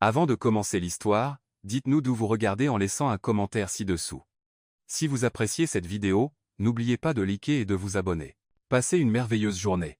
Avant de commencer l'histoire, dites-nous d'où vous regardez en laissant un commentaire ci-dessous. Si vous appréciez cette vidéo, n'oubliez pas de liker et de vous abonner. Passez une merveilleuse journée.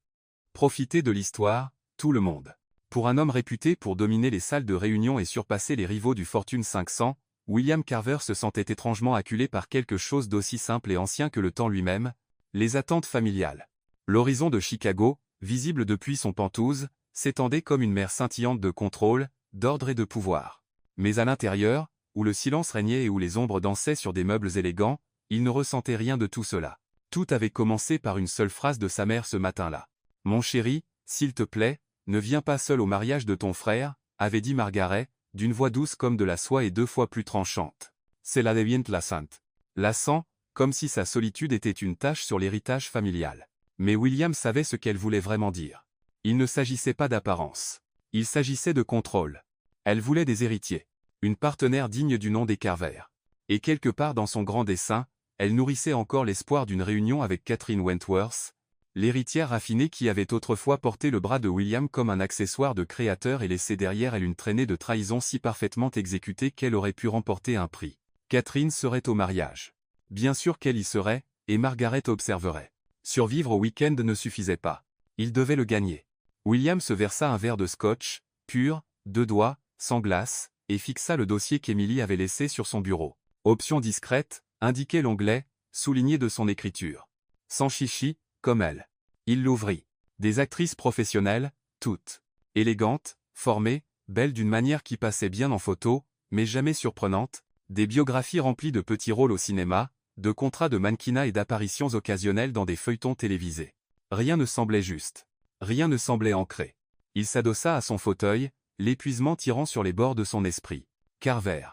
Profitez de l'histoire, tout le monde. Pour un homme réputé pour dominer les salles de réunion et surpasser les rivaux du Fortune 500, William Carver se sentait étrangement acculé par quelque chose d'aussi simple et ancien que le temps lui-même, les attentes familiales. L'horizon de Chicago, visible depuis son penthouse, s'étendait comme une mer scintillante de contrôle, d'ordre et de pouvoir. Mais à l'intérieur, où le silence régnait et où les ombres dansaient sur des meubles élégants, il ne ressentait rien de tout cela. Tout avait commencé par une seule phrase de sa mère ce matin-là. « Mon chéri, s'il te plaît, ne viens pas seul au mariage de ton frère », avait dit Margaret, d'une voix douce comme de la soie et 2 fois plus tranchante. C'est la devient la sainte. Lassant, comme si sa solitude était une tache sur l'héritage familial. Mais William savait ce qu'elle voulait vraiment dire. Il ne s'agissait pas d'apparence. Il s'agissait de contrôle. Elle voulait des héritiers. Une partenaire digne du nom des Carver. Et quelque part dans son grand dessein, elle nourrissait encore l'espoir d'une réunion avec Catherine Wentworth, l'héritière raffinée qui avait autrefois porté le bras de William comme un accessoire de créateur et laissé derrière elle une traînée de trahison si parfaitement exécutée qu'elle aurait pu remporter un prix. Catherine serait au mariage. Bien sûr qu'elle y serait, et Margaret observerait. Survivre au week-end ne suffisait pas. Il devait le gagner. William se versa un verre de scotch, pur, 2 doigts, sans glace, et fixa le dossier qu'Emily avait laissé sur son bureau. Option discrète, indiquait l'onglet, souligné de son écriture. Sans chichi, comme elle. Il l'ouvrit. Des actrices professionnelles, toutes. Élégantes, formées, belles d'une manière qui passait bien en photo, mais jamais surprenante, des biographies remplies de petits rôles au cinéma, de contrats de mannequinat et d'apparitions occasionnelles dans des feuilletons télévisés. Rien ne semblait juste. Rien ne semblait ancré. Il s'adossa à son fauteuil, l'épuisement tirant sur les bords de son esprit. Carver.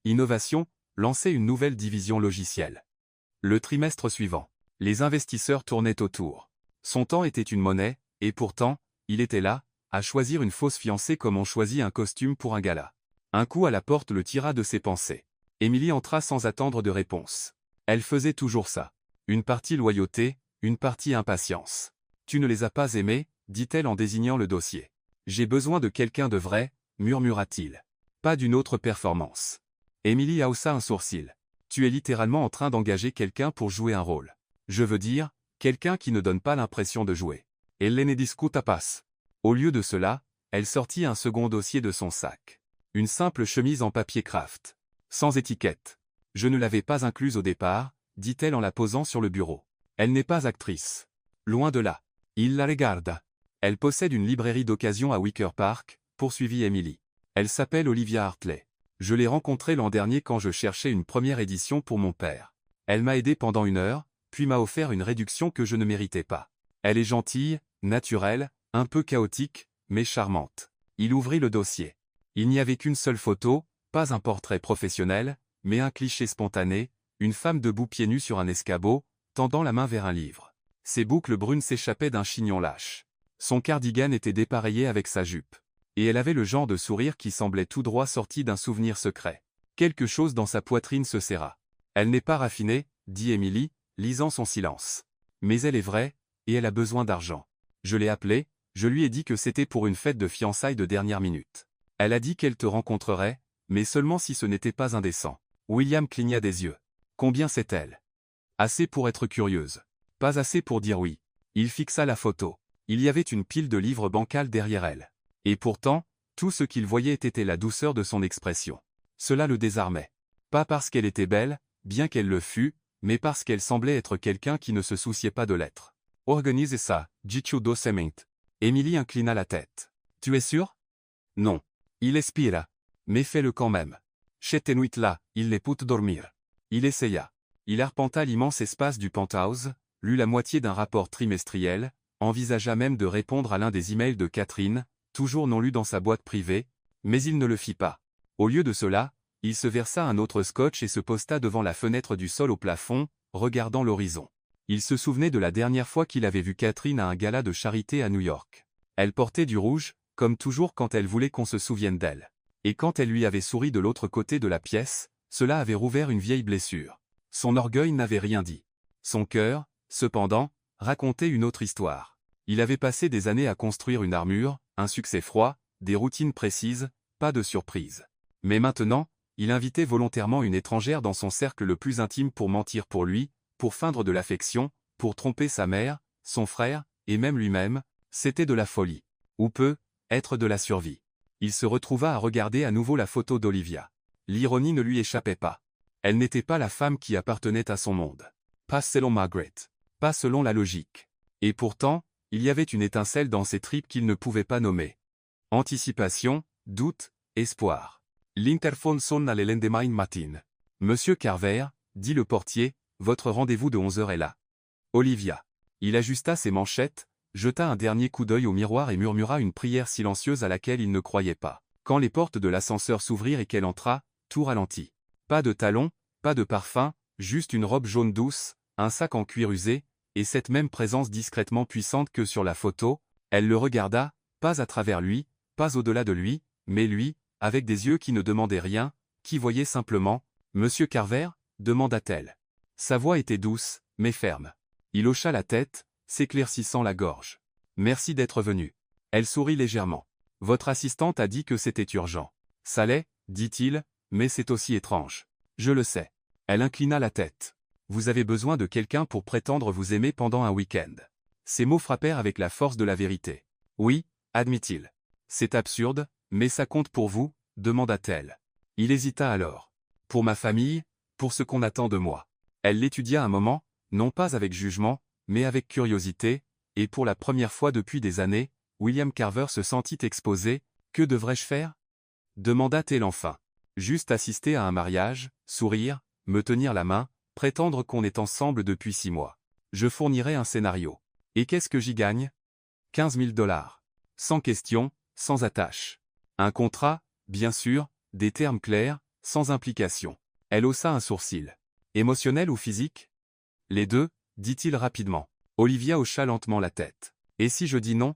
Innovation, lançait une nouvelle division logicielle. Le trimestre suivant. Les investisseurs tournaient autour. Son temps était une monnaie, et pourtant, il était là, à choisir une fausse fiancée comme on choisit un costume pour un gala. Un coup à la porte le tira de ses pensées. Émilie entra sans attendre de réponse. Elle faisait toujours ça. Une partie loyauté, une partie impatience. « Tu ne les as pas aimés ?» dit-elle en désignant le dossier. « J'ai besoin de quelqu'un de vrai », murmura-t-il. Pas d'une autre performance. Émilie haussa un sourcil. « Tu es littéralement en train d'engager quelqu'un pour jouer un rôle. Je veux dire, quelqu'un qui ne donne pas l'impression de jouer. Elle ne discuta pas. » Au lieu de cela, elle sortit un second dossier de son sac. Une simple chemise en papier craft. Sans étiquette. « Je ne l'avais pas incluse au départ », dit-elle en la posant sur le bureau. Elle n'est pas actrice. Loin de là. Il la regarda. Elle possède une librairie d'occasion à Wicker Park, poursuivit Emily. Elle s'appelle Olivia Hartley. Je l'ai rencontrée l'an dernier quand je cherchais une première édition pour mon père. Elle m'a aidé pendant 1 heure, puis m'a offert une réduction que je ne méritais pas. Elle est gentille, naturelle, un peu chaotique, mais charmante. Il ouvrit le dossier. Il n'y avait qu'une seule photo, pas un portrait professionnel, mais un cliché spontané, une femme debout pieds nus sur un escabeau, tendant la main vers un livre. Ses boucles brunes s'échappaient d'un chignon lâche. Son cardigan était dépareillé avec sa jupe. Et elle avait le genre de sourire qui semblait tout droit sorti d'un souvenir secret. Quelque chose dans sa poitrine se serra. Elle n'est pas raffinée, dit Emily, lisant son silence. Mais elle est vraie, et elle a besoin d'argent. Je l'ai appelée, je lui ai dit que c'était pour une fête de fiançailles de dernière minute. Elle a dit qu'elle te rencontrerait, mais seulement si ce n'était pas indécent. William cligna des yeux. Combien c'est-elle? Assez pour être curieuse. Pas assez pour dire oui. Il fixa la photo. Il y avait une pile de livres bancals derrière elle. Et pourtant, tout ce qu'il voyait était la douceur de son expression. Cela le désarmait. Pas parce qu'elle était belle, bien qu'elle le fût, mais parce qu'elle semblait être quelqu'un qui ne se souciait pas de l'être. Organise ça, Jichu do cement. Emily inclina la tête. Tu es sûr? Non. Il expira. Mais fais-le quand même. Cette nuit-là, il les put dormir. Il essaya. Il arpenta l'immense espace du penthouse, lut la moitié d'un rapport trimestriel, envisagea même de répondre à l'un des emails de Catherine, toujours non lu dans sa boîte privée, mais il ne le fit pas. Au lieu de cela, il se versa un autre scotch et se posta devant la fenêtre du sol au plafond, regardant l'horizon. Il se souvenait de la dernière fois qu'il avait vu Catherine à un gala de charité à New York. Elle portait du rouge, comme toujours quand elle voulait qu'on se souvienne d'elle. Et quand elle lui avait souri de l'autre côté de la pièce, cela avait rouvert une vieille blessure. Son orgueil n'avait rien dit. Son cœur, cependant, racontait une autre histoire. Il avait passé des années à construire une armure, un succès froid, des routines précises, pas de surprise. Mais maintenant, il invitait volontairement une étrangère dans son cercle le plus intime pour mentir pour lui, pour feindre de l'affection, pour tromper sa mère, son frère, et même lui-même. C'était de la folie. Ou peut-être de la survie. Il se retrouva à regarder à nouveau la photo d'Olivia. L'ironie ne lui échappait pas. Elle n'était pas la femme qui appartenait à son monde. Pas selon Margaret. Pas selon la logique. Et pourtant, il y avait une étincelle dans ses tripes qu'il ne pouvait pas nommer. Anticipation, doute, espoir. L'interphone sonne alle lendemain matin. Monsieur Carver, dit le portier, votre rendez-vous de 11h est là. Olivia. Il ajusta ses manchettes, jeta un dernier coup d'œil au miroir et murmura une prière silencieuse à laquelle il ne croyait pas. Quand les portes de l'ascenseur s'ouvrirent et qu'elle entra, tout ralentit. Pas de talons, pas de parfum, juste une robe jaune douce, un sac en cuir usé, et cette même présence discrètement puissante que sur la photo. Elle le regarda, pas à travers lui, pas au-delà de lui, mais lui, avec des yeux qui ne demandaient rien, qui voyaient simplement. « Monsieur Carver ?» demanda-t-elle. Sa voix était douce, mais ferme. Il hocha la tête, s'éclaircissant la gorge. « Merci d'être venu. » Elle sourit légèrement. « Votre assistante a dit que c'était urgent. »« Ça l'est, dit-il, mais c'est aussi étrange. »« Je le sais. » Elle inclina la tête. « Vous avez besoin de quelqu'un pour prétendre vous aimer pendant un week-end. » Ces mots frappèrent avec la force de la vérité. « Oui, admit-il. C'est absurde, mais ça compte pour vous ?» demanda-t-elle. Il hésita alors. « Pour ma famille, pour ce qu'on attend de moi. » Elle l'étudia un moment, non pas avec jugement, mais avec curiosité, et pour la première fois depuis des années, William Carver se sentit exposé. « Que devrais-je faire ?» demanda-t-elle enfin. « Juste assister à un mariage, sourire, me tenir la main, prétendre qu'on est ensemble depuis 6 mois. Je fournirai un scénario. Et qu'est-ce que j'y gagne ? 15 000 $. Sans question, sans attache. Un contrat, bien sûr, des termes clairs, sans implication. » Elle haussa un sourcil. « Émotionnel ou physique ? » « Les deux, dit-il rapidement. Olivia hocha lentement la tête. « Et si je dis non ?»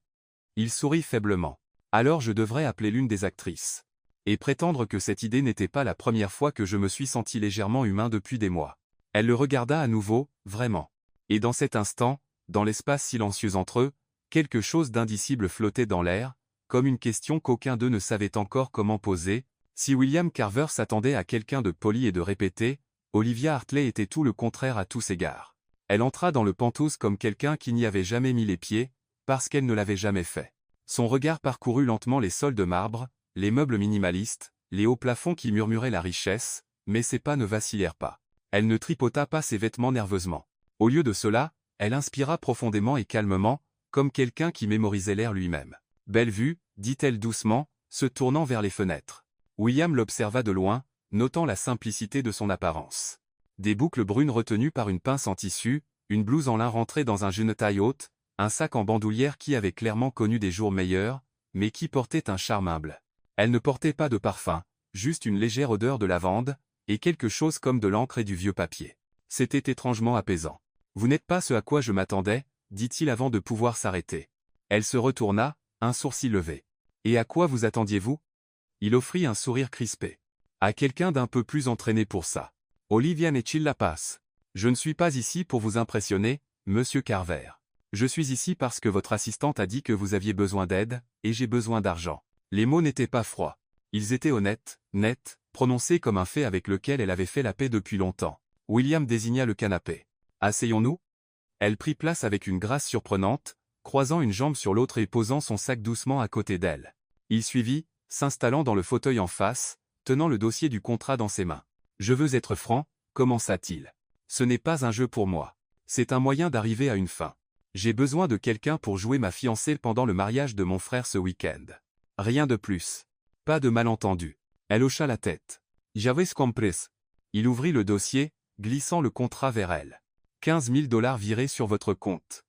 Il sourit faiblement. « Alors je devrais appeler l'une des actrices. Et prétendre que cette idée n'était pas la première fois que je me suis senti légèrement humain depuis des mois. » Elle le regarda à nouveau, vraiment. Et dans cet instant, dans l'espace silencieux entre eux, quelque chose d'indicible flottait dans l'air, comme une question qu'aucun d'eux ne savait encore comment poser. Si William Carver s'attendait à quelqu'un de poli et de répété, Olivia Hartley était tout le contraire à tous égards. Elle entra dans le penthouse comme quelqu'un qui n'y avait jamais mis les pieds, parce qu'elle ne l'avait jamais fait. Son regard parcourut lentement les sols de marbre, les meubles minimalistes, les hauts plafonds qui murmuraient la richesse, mais ses pas ne vacillèrent pas. Elle ne tripota pas ses vêtements nerveusement. Au lieu de cela, elle inspira profondément et calmement, comme quelqu'un qui mémorisait l'air lui-même. « Belle vue, dit-elle doucement, se tournant vers les fenêtres. William l'observa de loin, notant la simplicité de son apparence. Des boucles brunes retenues par une pince en tissu, une blouse en lin rentrée dans un jeune taille haute, un sac en bandoulière qui avait clairement connu des jours meilleurs, mais qui portait un charme humble. Elle ne portait pas de parfum, juste une légère odeur de lavande, et quelque chose comme de l'encre et du vieux papier. C'était étrangement apaisant. « Vous n'êtes pas ce à quoi je m'attendais, » dit-il avant de pouvoir s'arrêter. Elle se retourna, un sourcil levé. « Et à quoi vous attendiez-vous » Il offrit un sourire crispé. « À quelqu'un d'un peu plus entraîné pour ça. Olivia n'est-il la passe. Je ne suis pas ici pour vous impressionner, monsieur Carver. Je suis ici parce que votre assistante a dit que vous aviez besoin d'aide, et j'ai besoin d'argent. » Les mots n'étaient pas froids. Ils étaient honnêtes, nets, prononcés comme un fait avec lequel elle avait fait la paix depuis longtemps. William désigna le canapé. « Asseyons-nous » Elle prit place avec une grâce surprenante, croisant une jambe sur l'autre et posant son sac doucement à côté d'elle. Il suivit, s'installant dans le fauteuil en face, tenant le dossier du contrat dans ses mains. « Je veux être franc, » commença-t-il. « Ce n'est pas un jeu pour moi. C'est un moyen d'arriver à une fin. J'ai besoin de quelqu'un pour jouer ma fiancée pendant le mariage de mon frère ce week-end. Rien de plus. Pas de malentendu. » Elle hocha la tête. « J'avais compris. » Il ouvrit le dossier, glissant le contrat vers elle. « 15 000 $ virés sur votre compte.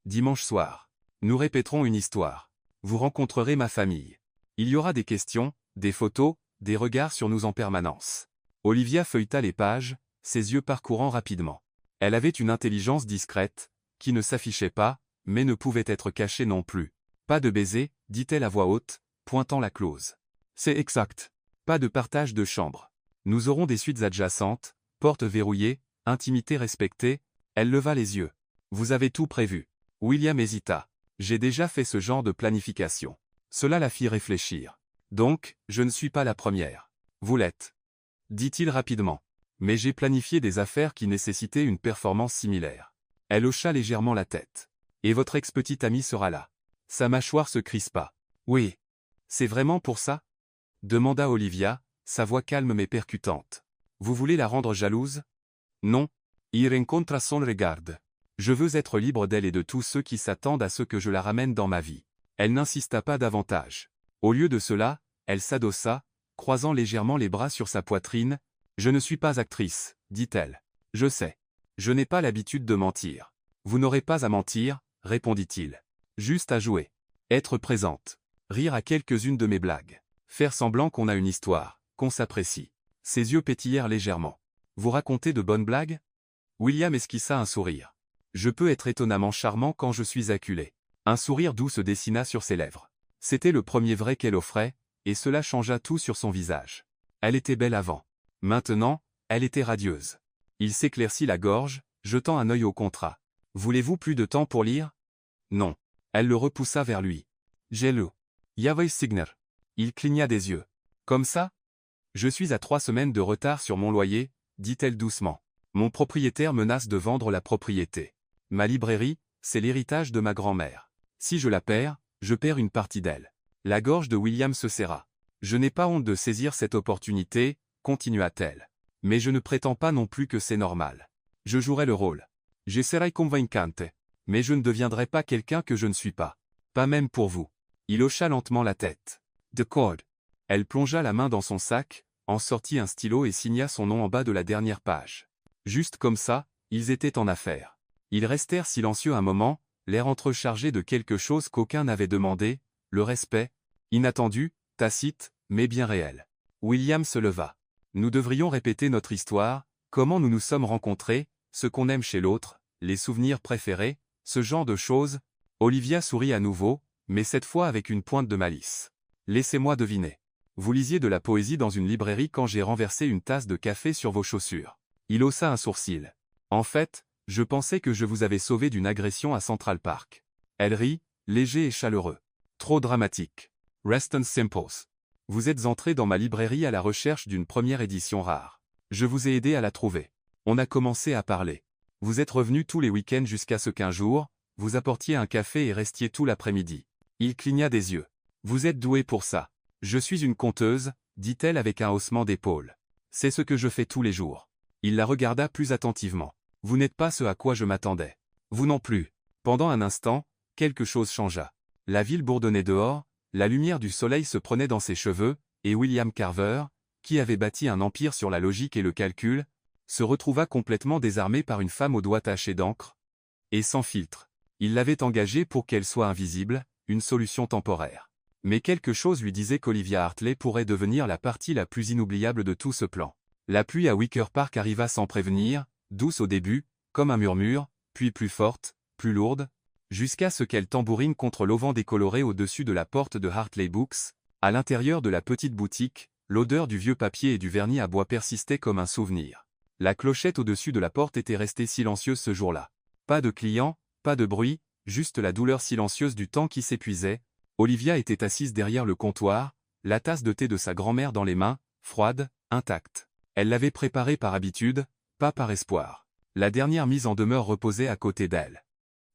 Dimanche soir. Nous répéterons une histoire. Vous rencontrerez ma famille. Il y aura des questions, des photos, des regards sur nous en permanence. » Olivia feuilleta les pages, ses yeux parcourant rapidement. Elle avait une intelligence discrète, qui ne s'affichait pas, mais ne pouvait être cachée non plus. « Pas de baiser, dit-elle à voix haute, pointant la clause. « C'est exact. Pas de partage de chambre. Nous aurons des suites adjacentes, portes verrouillées, intimité respectée. » Elle leva les yeux. « Vous avez tout prévu. » William hésita. « J'ai déjà fait ce genre de planification. » Cela la fit réfléchir. Donc, je ne suis pas la première. Vous l'êtes. Dit-il rapidement. Mais j'ai planifié des affaires qui nécessitaient une performance similaire. Elle hocha légèrement la tête. Et votre ex-petite amie sera là. Sa mâchoire se crispa. Oui. C'est vraiment pour ça? Demanda Olivia, sa voix calme mais percutante. Vous voulez la rendre jalouse? Non. Ir en contra son regard. Je veux être libre d'elle et de tous ceux qui s'attendent à ce que je la ramène dans ma vie. Elle n'insista pas davantage. Au lieu de cela, elle s'adossa, croisant légèrement les bras sur sa poitrine. Je ne suis pas actrice, dit-elle. Je sais. Je n'ai pas l'habitude de mentir. Vous n'aurez pas à mentir, répondit-il. Juste à jouer. Être présente. Rire à quelques-unes de mes blagues. Faire semblant qu'on a une histoire, qu'on s'apprécie. Ses yeux pétillèrent légèrement. Vous racontez de bonnes blagues? William esquissa un sourire. Je peux être étonnamment charmant quand je suis acculé. Un sourire doux se dessina sur ses lèvres. C'était le premier vrai qu'elle offrait, et cela changea tout sur son visage. Elle était belle avant. Maintenant, elle était radieuse. Il s'éclaircit la gorge, jetant un œil au contrat. Voulez-vous plus de temps pour lire? Non. Elle le repoussa vers lui. J'ai le. Yavai Signer. Il cligna des yeux. Comme ça? Je suis à 3 semaines de retard sur mon loyer, dit-elle doucement. Mon propriétaire menace de vendre la propriété. Ma librairie, c'est l'héritage de ma grand-mère. Si je la perds, je perds une partie d'elle. La gorge de William se serra. Je n'ai pas honte de saisir cette opportunité, continua-t-elle. Mais je ne prétends pas non plus que c'est normal. Je jouerai le rôle. J'essaierai convaincante. Mais je ne deviendrai pas quelqu'un que je ne suis pas. Pas même pour vous. Il hocha lentement la tête. De code. Elle plongea la main dans son sac, en sortit un stylo et signa son nom en bas de la dernière page. Juste comme ça, ils étaient en affaires. Ils restèrent silencieux un moment, l'air entrechargé de quelque chose qu'aucun n'avait demandé, le respect, inattendu, tacite, mais bien réel. William se leva. Nous devrions répéter notre histoire, comment nous nous sommes rencontrés, ce qu'on aime chez l'autre, les souvenirs préférés, ce genre de choses. Olivia sourit à nouveau, mais cette fois avec une pointe de malice. Laissez-moi deviner. Vous lisiez de la poésie dans une librairie quand j'ai renversé une tasse de café sur vos chaussures. Il haussa un sourcil. En fait, je pensais que je vous avais sauvé d'une agression à Central Park. Elle rit, léger et chaleureux. Trop dramatique. Rest and Simples. Vous êtes entré dans ma librairie à la recherche d'une première édition rare. Je vous ai aidé à la trouver. On a commencé à parler. Vous êtes revenu tous les week-ends jusqu'à ce qu'un jour, vous apportiez un café et restiez tout l'après-midi. Il cligna des yeux. Vous êtes doué pour ça. Je suis une conteuse, dit-elle avec un haussement d'épaule. C'est ce que je fais tous les jours. Il la regarda plus attentivement. Vous n'êtes pas ce à quoi je m'attendais. Vous non plus. Pendant un instant, quelque chose changea. La ville bourdonnait dehors, la lumière du soleil se prenait dans ses cheveux, et William Carver, qui avait bâti un empire sur la logique et le calcul, se retrouva complètement désarmé par une femme aux doigts tachés d'encre. Et sans filtre. Il l'avait engagée pour qu'elle soit invisible, une solution temporaire. Mais quelque chose lui disait qu'Olivia Hartley pourrait devenir la partie la plus inoubliable de tout ce plan. La pluie à Wicker Park arriva sans prévenir, douce au début, comme un murmure, puis plus forte, plus lourde, jusqu'à ce qu'elle tambourine contre l'auvent décoloré au-dessus de la porte de Hartley Books. À l'intérieur de la petite boutique, l'odeur du vieux papier et du vernis à bois persistait comme un souvenir. La clochette au-dessus de la porte était restée silencieuse ce jour-là. Pas de clients, pas de bruit, juste la douleur silencieuse du temps qui s'épuisait. Olivia était assise derrière le comptoir, la tasse de thé de sa grand-mère dans les mains, froide, intacte. Elle l'avait préparée par habitude, pas par espoir. La dernière mise en demeure reposait à côté d'elle.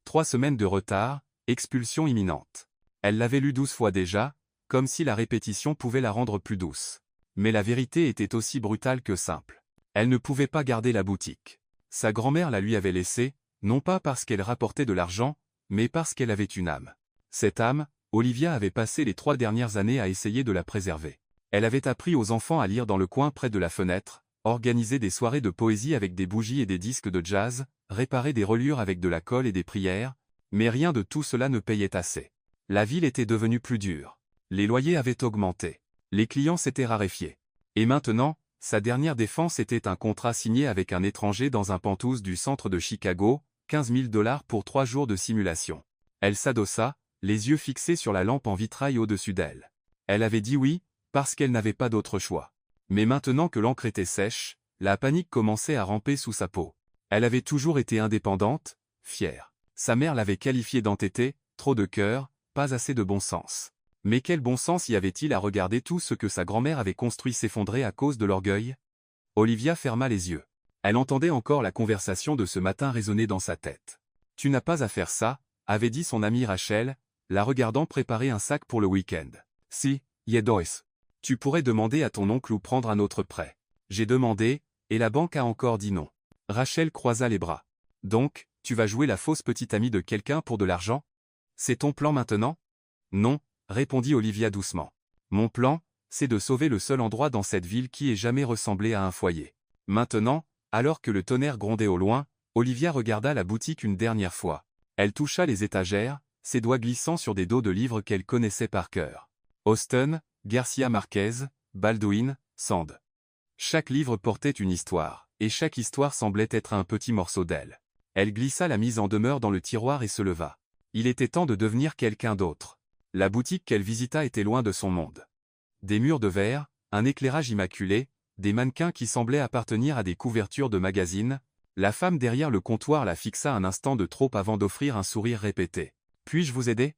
3 semaines de retard, expulsion imminente. Elle l'avait lu 12 fois déjà, comme si la répétition pouvait la rendre plus douce. Mais la vérité était aussi brutale que simple. Elle ne pouvait pas garder la boutique. Sa grand-mère la lui avait laissée, non pas parce qu'elle rapportait de l'argent, mais parce qu'elle avait une âme. Cette âme, Olivia avait passé les 3 dernières années à essayer de la préserver. Elle avait appris aux enfants à lire dans le coin près de la fenêtre, organiser des soirées de poésie avec des bougies et des disques de jazz, réparer des reliures avec de la colle et des prières, mais rien de tout cela ne payait assez. La ville était devenue plus dure. Les loyers avaient augmenté. Les clients s'étaient raréfiés. Et maintenant, sa dernière défense était un contrat signé avec un étranger dans un penthouse du centre de Chicago, 15 000 $ pour 3 jours de simulation. Elle s'adossa, les yeux fixés sur la lampe en vitrail au-dessus d'elle. Elle avait dit oui, parce qu'elle n'avait pas d'autre choix. Mais maintenant que l'encre était sèche, la panique commençait à ramper sous sa peau. Elle avait toujours été indépendante, fière. Sa mère l'avait qualifiée d'entêtée, trop de cœur, pas assez de bon sens. Mais quel bon sens y avait-il à regarder tout ce que sa grand-mère avait construit s'effondrer à cause de l'orgueil? Olivia ferma les yeux. Elle entendait encore la conversation de ce matin résonner dans sa tête. « Tu n'as pas à faire ça », avait dit son amie Rachel, la regardant préparer un sac pour le week-end. « Si, Yedois. Tu pourrais demander à ton oncle ou prendre un autre prêt. J'ai demandé, et la banque a encore dit non. » Rachel croisa les bras. « Donc, tu vas jouer la fausse petite amie de quelqu'un pour de l'argent? C'est ton plan maintenant? » « Non, » répondit Olivia doucement. « Mon plan, c'est de sauver le seul endroit dans cette ville qui ait jamais ressemblé à un foyer. » Maintenant, alors que le tonnerre grondait au loin, Olivia regarda la boutique une dernière fois. Elle toucha les étagères, ses doigts glissant sur des dos de livres qu'elle connaissait par cœur. Austen, Garcia Marquez, Baldwin, Sand. Chaque livre portait une histoire, et chaque histoire semblait être un petit morceau d'elle. Elle glissa la mise en demeure dans le tiroir et se leva. Il était temps de devenir quelqu'un d'autre. La boutique qu'elle visita était loin de son monde. Des murs de verre, un éclairage immaculé, des mannequins qui semblaient appartenir à des couvertures de magazines. La femme derrière le comptoir la fixa un instant de trop avant d'offrir un sourire répété. « Puis-je vous aider ?»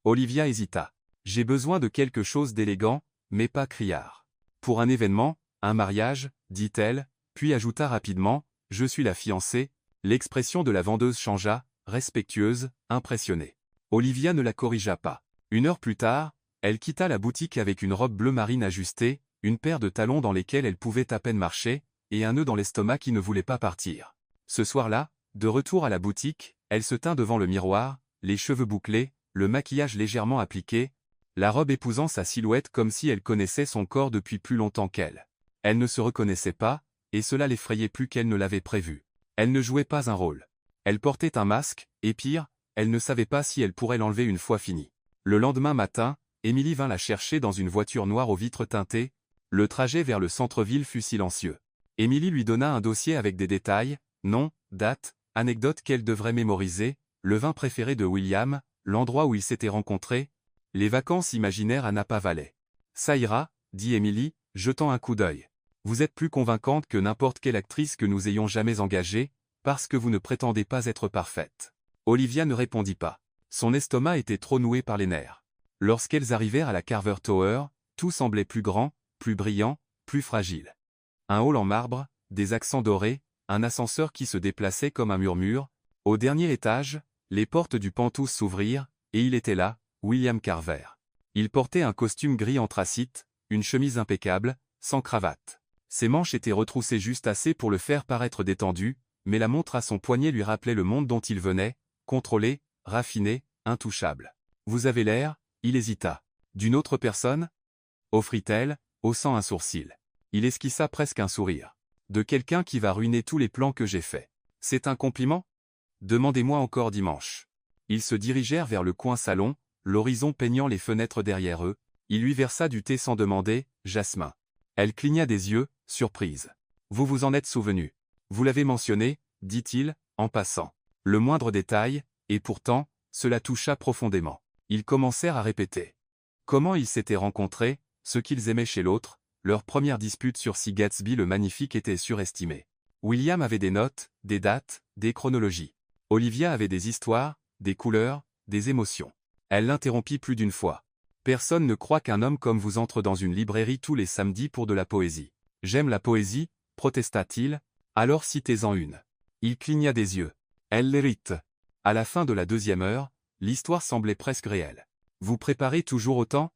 Olivia hésita. « J'ai besoin de quelque chose d'élégant, mais pas criard. Pour un événement, un mariage, dit-elle, puis ajouta rapidement, « Je suis la fiancée. » L'expression de la vendeuse changea, respectueuse, impressionnée. Olivia ne la corrigea pas. 1 heure plus tard, elle quitta la boutique avec une robe bleu marine ajustée, une paire de talons dans lesquels elle pouvait à peine marcher, et un nœud dans l'estomac qui ne voulait pas partir. Ce soir-là, de retour à la boutique, elle se tint devant le miroir, les cheveux bouclés, le maquillage légèrement appliqué, la robe épousant sa silhouette comme si elle connaissait son corps depuis plus longtemps qu'elle. Elle ne se reconnaissait pas, et cela l'effrayait plus qu'elle ne l'avait prévu. Elle ne jouait pas un rôle. Elle portait un masque, et pire, elle ne savait pas si elle pourrait l'enlever une fois fini. Le lendemain matin, Émilie vint la chercher dans une voiture noire aux vitres teintées. Le trajet vers le centre-ville fut silencieux. Émilie lui donna un dossier avec des détails, noms, dates, anecdotes qu'elle devrait mémoriser, le vin préféré de William, l'endroit où ils s'étaient rencontrés, les vacances imaginaires à Napa Valley. « Ça ira, » dit Émilie, jetant un coup d'œil. « Vous êtes plus convaincante que n'importe quelle actrice que nous ayons jamais engagée, parce que vous ne prétendez pas être parfaite. » Olivia ne répondit pas. Son estomac était trop noué par les nerfs. Lorsqu'elles arrivèrent à la Carver Tower, tout semblait plus grand, plus brillant, plus fragile. Un hall en marbre, des accents dorés, un ascenseur qui se déplaçait comme un murmure. Au dernier étage, les portes du penthouse s'ouvrirent, et il était là, William Carver. Il portait un costume gris anthracite, une chemise impeccable, sans cravate. Ses manches étaient retroussées juste assez pour le faire paraître détendu, mais la montre à son poignet lui rappelait le monde dont il venait, contrôlé, raffiné, intouchable. « Vous avez l'air », il hésita. « D'une autre personne » offrit-elle, haussant un sourcil. Il esquissa presque un sourire. « De quelqu'un qui va ruiner tous les plans que j'ai faits. C'est un compliment ? Demandez-moi encore dimanche. » Ils se dirigèrent vers le coin salon, l'horizon peignant les fenêtres derrière eux. Il lui versa du thé sans demander, « Jasmin. » Elle cligna des yeux, surprise. « Vous vous en êtes souvenu. Vous l'avez mentionné, » dit-il, en passant. Le moindre détail, et pourtant, cela toucha profondément. Ils commencèrent à répéter. Comment ils s'étaient rencontrés, ce qu'ils aimaient chez l'autre, leur première dispute sur si Gatsby le Magnifique était surestimé. William avait des notes, des dates, des chronologies. Olivia avait des histoires, des couleurs, des émotions. Elle l'interrompit plus d'une fois. Personne ne croit qu'un homme comme vous entre dans une librairie tous les samedis pour de la poésie. J'aime la poésie, protesta-t-il, alors citez-en une. Il cligna des yeux. Elle l'hérite. À la fin de la 2e heure, l'histoire semblait presque réelle. Vous préparez toujours autant ?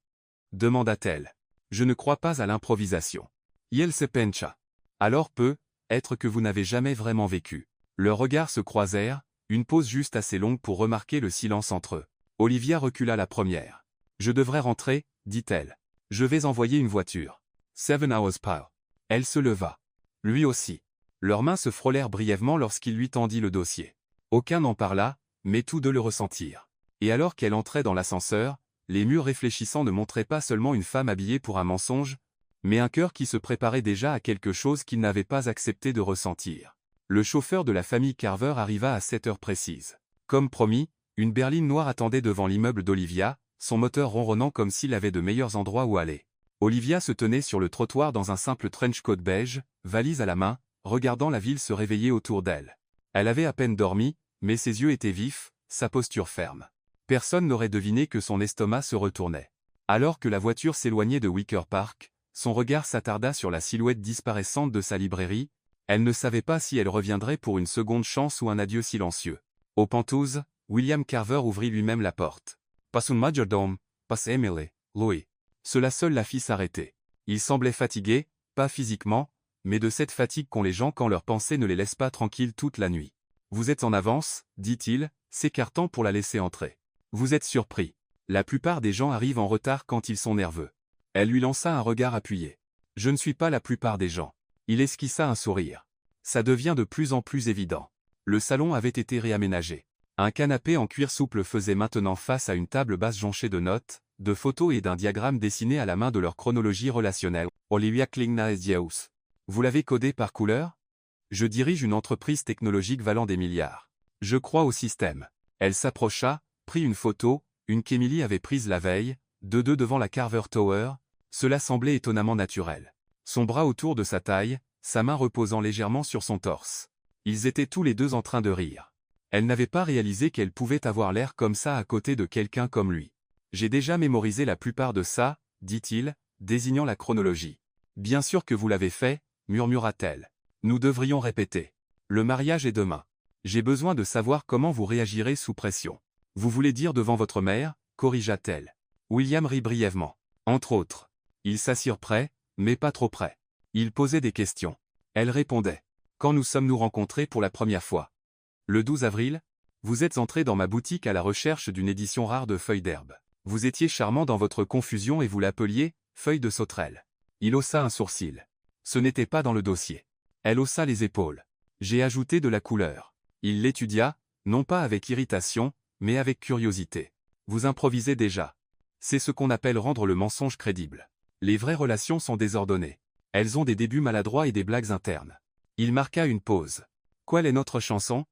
Demanda-t-elle. Je ne crois pas à l'improvisation. Il se pencha. Alors peut-être que vous n'avez jamais vraiment vécu. Leurs regards se croisèrent, une pause juste assez longue pour remarquer le silence entre eux. Olivia recula la première. Je devrais rentrer, dit-elle. Je vais envoyer une voiture. 7 hours par. Elle se leva. Lui aussi. Leurs mains se frôlèrent brièvement lorsqu'il lui tendit le dossier. Aucun n'en parla, mais tous deux le ressentirent. Et alors qu'elle entrait dans l'ascenseur, les murs réfléchissants ne montraient pas seulement une femme habillée pour un mensonge, mais un cœur qui se préparait déjà à quelque chose qu'il n'avait pas accepté de ressentir. Le chauffeur de la famille Carver arriva à 7 heures précises. Comme promis, une berline noire attendait devant l'immeuble d'Olivia, son moteur ronronnant comme s'il avait de meilleurs endroits où aller. Olivia se tenait sur le trottoir dans un simple trench coat beige, valise à la main, regardant la ville se réveiller autour d'elle. Elle avait à peine dormi, mais ses yeux étaient vifs, sa posture ferme. Personne n'aurait deviné que son estomac se retournait. Alors que la voiture s'éloignait de Wicker Park, son regard s'attarda sur la silhouette disparaissante de sa librairie. Elle ne savait pas si elle reviendrait pour une seconde chance ou un adieu silencieux. Aux penteuses, William Carver ouvrit lui-même la porte. « Pas un majordome, pas Emily, Louis. » Cela seul la fit s'arrêter. Il semblait fatigué, pas physiquement, mais de cette fatigue qu'ont les gens quand leurs pensées ne les laissent pas tranquilles toute la nuit. « Vous êtes en avance, dit-il, s'écartant pour la laisser entrer. Vous êtes surpris. La plupart des gens arrivent en retard quand ils sont nerveux. » Elle lui lança un regard appuyé. « Je ne suis pas la plupart des gens. » Il esquissa un sourire. Ça devient de plus en plus évident. Le salon avait été réaménagé. Un canapé en cuir souple faisait maintenant face à une table basse jonchée de notes, de photos et d'un diagramme dessiné à la main de leur chronologie relationnelle. Olivia Klingnaes. Vous l'avez codé par couleur? Je dirige une entreprise technologique valant des milliards. Je crois au système. Elle s'approcha, prit une photo, une qu'Emily avait prise la veille, de deux devant la Carver Tower. Cela semblait étonnamment naturel. Son bras autour de sa taille, sa main reposant légèrement sur son torse. Ils étaient tous les deux en train de rire. Elle n'avait pas réalisé qu'elle pouvait avoir l'air comme ça à côté de quelqu'un comme lui. J'ai déjà mémorisé la plupart de ça, dit-il, désignant la chronologie. Bien sûr que vous l'avez fait, murmura-t-elle. Nous devrions répéter. Le mariage est demain. J'ai besoin de savoir comment vous réagirez sous pression. Vous voulez dire devant votre mère, corrigea-t-elle. William rit brièvement. Entre autres. Ils s'assirent près, mais pas trop près. Il posait des questions. Elle répondait. Quand nous sommes-nous rencontrés pour la première fois? Le 12 avril? Vous êtes entré dans ma boutique à la recherche d'une édition rare de Feuilles d'herbe. Vous étiez charmant dans votre confusion et vous l'appeliez Feuille de sauterelle. Il haussa un sourcil. Ce n'était pas dans le dossier. Elle haussa les épaules. J'ai ajouté de la couleur. Il l'étudia, non pas avec irritation, mais avec curiosité. Vous improvisez déjà. C'est ce qu'on appelle rendre le mensonge crédible. Les vraies relations sont désordonnées. Elles ont des débuts maladroits et des blagues internes. Il marqua une pause. Quelle est notre chanson?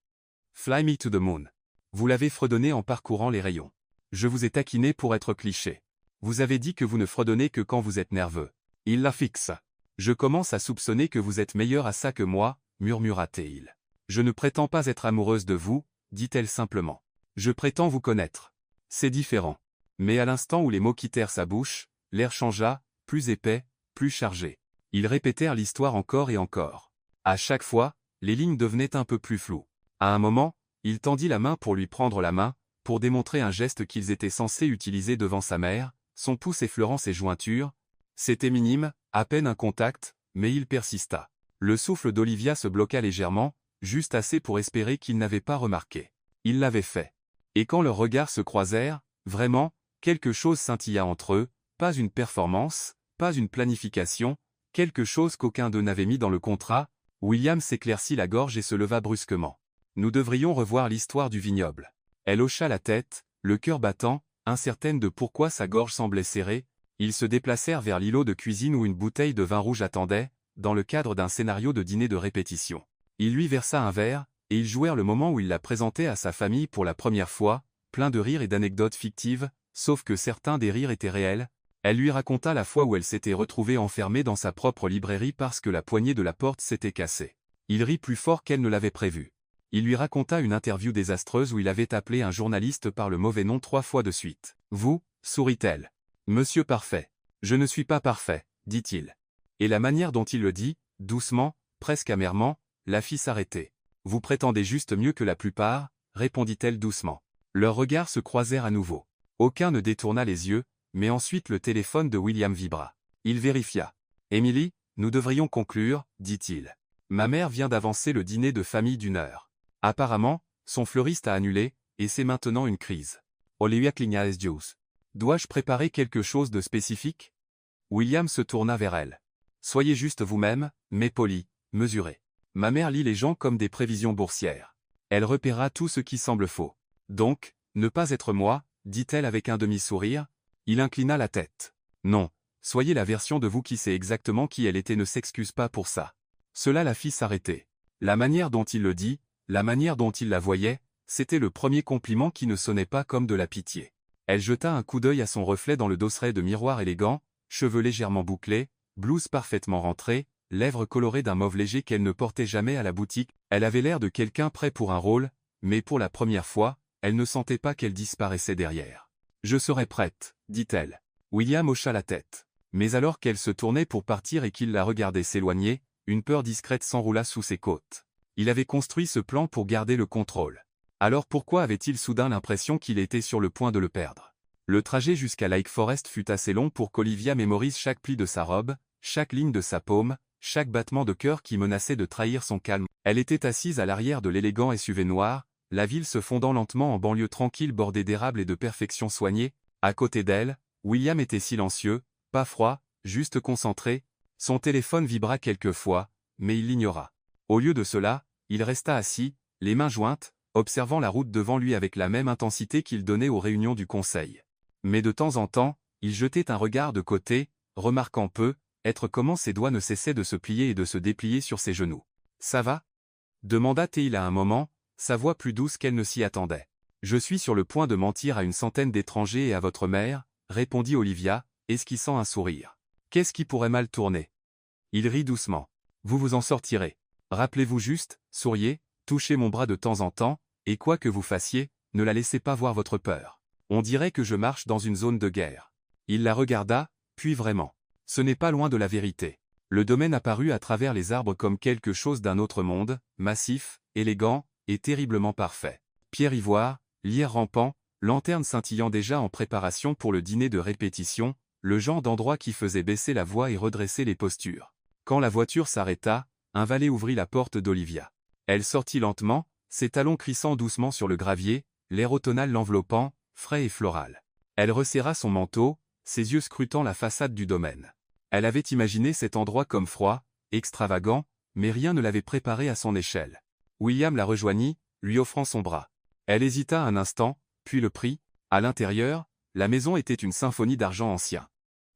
Fly Me to the Moon. Vous l'avez fredonnée en parcourant les rayons. Je vous ai taquiné pour être cliché. Vous avez dit que vous ne fredonnez que quand vous êtes nerveux. Il la fixe. Je commence à soupçonner que vous êtes meilleur à ça que moi, murmura-t-il. Je ne prétends pas être amoureuse de vous, dit-elle simplement. Je prétends vous connaître. C'est différent. Mais à l'instant où les mots quittèrent sa bouche, l'air changea, plus épais, plus chargé. Ils répétèrent l'histoire encore et encore. À chaque fois, les lignes devenaient un peu plus floues. À un moment, il tendit la main pour lui prendre la main, pour démontrer un geste qu'ils étaient censés utiliser devant sa mère, son pouce effleurant ses jointures. C'était minime, à peine un contact, mais il persista. Le souffle d'Olivia se bloqua légèrement, juste assez pour espérer qu'il n'avait pas remarqué. Il l'avait fait. Et quand leurs regards se croisèrent, vraiment, quelque chose scintilla entre eux, pas une performance, pas une planification, quelque chose qu'aucun d'eux n'avait mis dans le contrat. William s'éclaircit la gorge et se leva brusquement. Nous devrions revoir l'histoire du vignoble. Elle hocha la tête, le cœur battant, incertaine de pourquoi sa gorge semblait serrée. Ils se déplacèrent vers l'îlot de cuisine où une bouteille de vin rouge attendait, dans le cadre d'un scénario de dîner de répétition. Il lui versa un verre, et ils jouèrent le moment où il la présentait à sa famille pour la première fois, plein de rires et d'anecdotes fictives, sauf que certains des rires étaient réels. Elle lui raconta la fois où elle s'était retrouvée enfermée dans sa propre librairie parce que la poignée de la porte s'était cassée. Il rit plus fort qu'elle ne l'avait prévu. Il lui raconta une interview désastreuse où il avait appelé un journaliste par le mauvais nom 3 fois de suite. « Vous » sourit-elle. « Monsieur Parfait. »« Je ne suis pas parfait, » dit-il. Et la manière dont il le dit, doucement, presque amèrement, la fit s'arrêter. « Vous prétendez juste mieux que la plupart » répondit-elle doucement. Leurs regards se croisèrent à nouveau. Aucun ne détourna les yeux, mais ensuite le téléphone de William vibra. Il vérifia. « Emily, nous devrions conclure, » dit-il. « Ma mère vient d'avancer le dîner de famille d'1 heure. Apparemment, son fleuriste a annulé, et c'est maintenant une crise. Olivia Klingnaes. Dois-je préparer quelque chose de spécifique? » William se tourna vers elle. « Soyez juste vous-même, mais poli, mesuré. Ma mère lit les gens comme des prévisions boursières. Elle repérera tout ce qui semble faux. Donc, ne pas être moi, dit-elle avec un demi-sourire. Il inclina la tête. Non, soyez la version de vous qui sait exactement qui elle était, ne s'excuse pas pour ça. Cela la fit s'arrêter. La manière dont il le dit, la manière dont il la voyait, c'était le premier compliment qui ne sonnait pas comme de la pitié. Elle jeta un coup d'œil à son reflet dans le dosseret de miroir élégant, cheveux légèrement bouclés, blouse parfaitement rentrée, lèvres colorées d'un mauve léger qu'elle ne portait jamais à la boutique. Elle avait l'air de quelqu'un prêt pour un rôle, mais pour la première fois, elle ne sentait pas qu'elle disparaissait derrière. « Je serai prête, dit-elle. William hocha la tête. Mais alors qu'elle se tournait pour partir et qu'il la regardait s'éloigner, une peur discrète s'enroula sous ses côtes. Il avait construit ce plan pour garder le contrôle. Alors pourquoi avait-il soudain l'impression qu'il était sur le point de le perdre? Le trajet jusqu'à Lake Forest fut assez long pour qu'Olivia mémorise chaque pli de sa robe, chaque ligne de sa paume, chaque battement de cœur qui menaçait de trahir son calme. Elle était assise à l'arrière de l'élégant SUV noir, la ville se fondant lentement en banlieue tranquille bordée d'érables et de perfection soignée. À côté d'elle, William était silencieux, pas froid, juste concentré. Son téléphone vibra quelques fois, mais il l'ignora. Au lieu de cela, il resta assis, les mains jointes, observant la route devant lui avec la même intensité qu'il donnait aux réunions du conseil. Mais de temps en temps, il jetait un regard de côté, remarquant peu, être comment ses doigts ne cessaient de se plier et de se déplier sur ses genoux. « Ça va » demanda-t-il à un moment, sa voix plus douce qu'elle ne s'y attendait. « Je suis sur le point de mentir à une centaine d'étrangers et à votre mère, » répondit Olivia, esquissant un sourire. « Qu'est-ce qui pourrait mal tourner ?» Il rit doucement. « Vous vous en sortirez. Rappelez-vous juste, souriez, touchez mon bras de temps en temps, et quoi que vous fassiez, ne la laissez pas voir votre peur. On dirait que je marche dans une zone de guerre. » Il la regarda, puis vraiment. Ce n'est pas loin de la vérité. Le domaine apparut à travers les arbres comme quelque chose d'un autre monde, massif, élégant, et terriblement parfait. Pierre ivoire, lierre rampant, lanterne scintillant déjà en préparation pour le dîner de répétition, le genre d'endroit qui faisait baisser la voix et redresser les postures. Quand la voiture s'arrêta, un valet ouvrit la porte d'Olivia. Elle sortit lentement, ses talons crissant doucement sur le gravier, l'air automnal l'enveloppant, frais et floral. Elle resserra son manteau, ses yeux scrutant la façade du domaine. Elle avait imaginé cet endroit comme froid, extravagant, mais rien ne l'avait préparé à son échelle. William la rejoignit, lui offrant son bras. Elle hésita un instant, puis le prit. À l'intérieur, la maison était une symphonie d'argent ancien.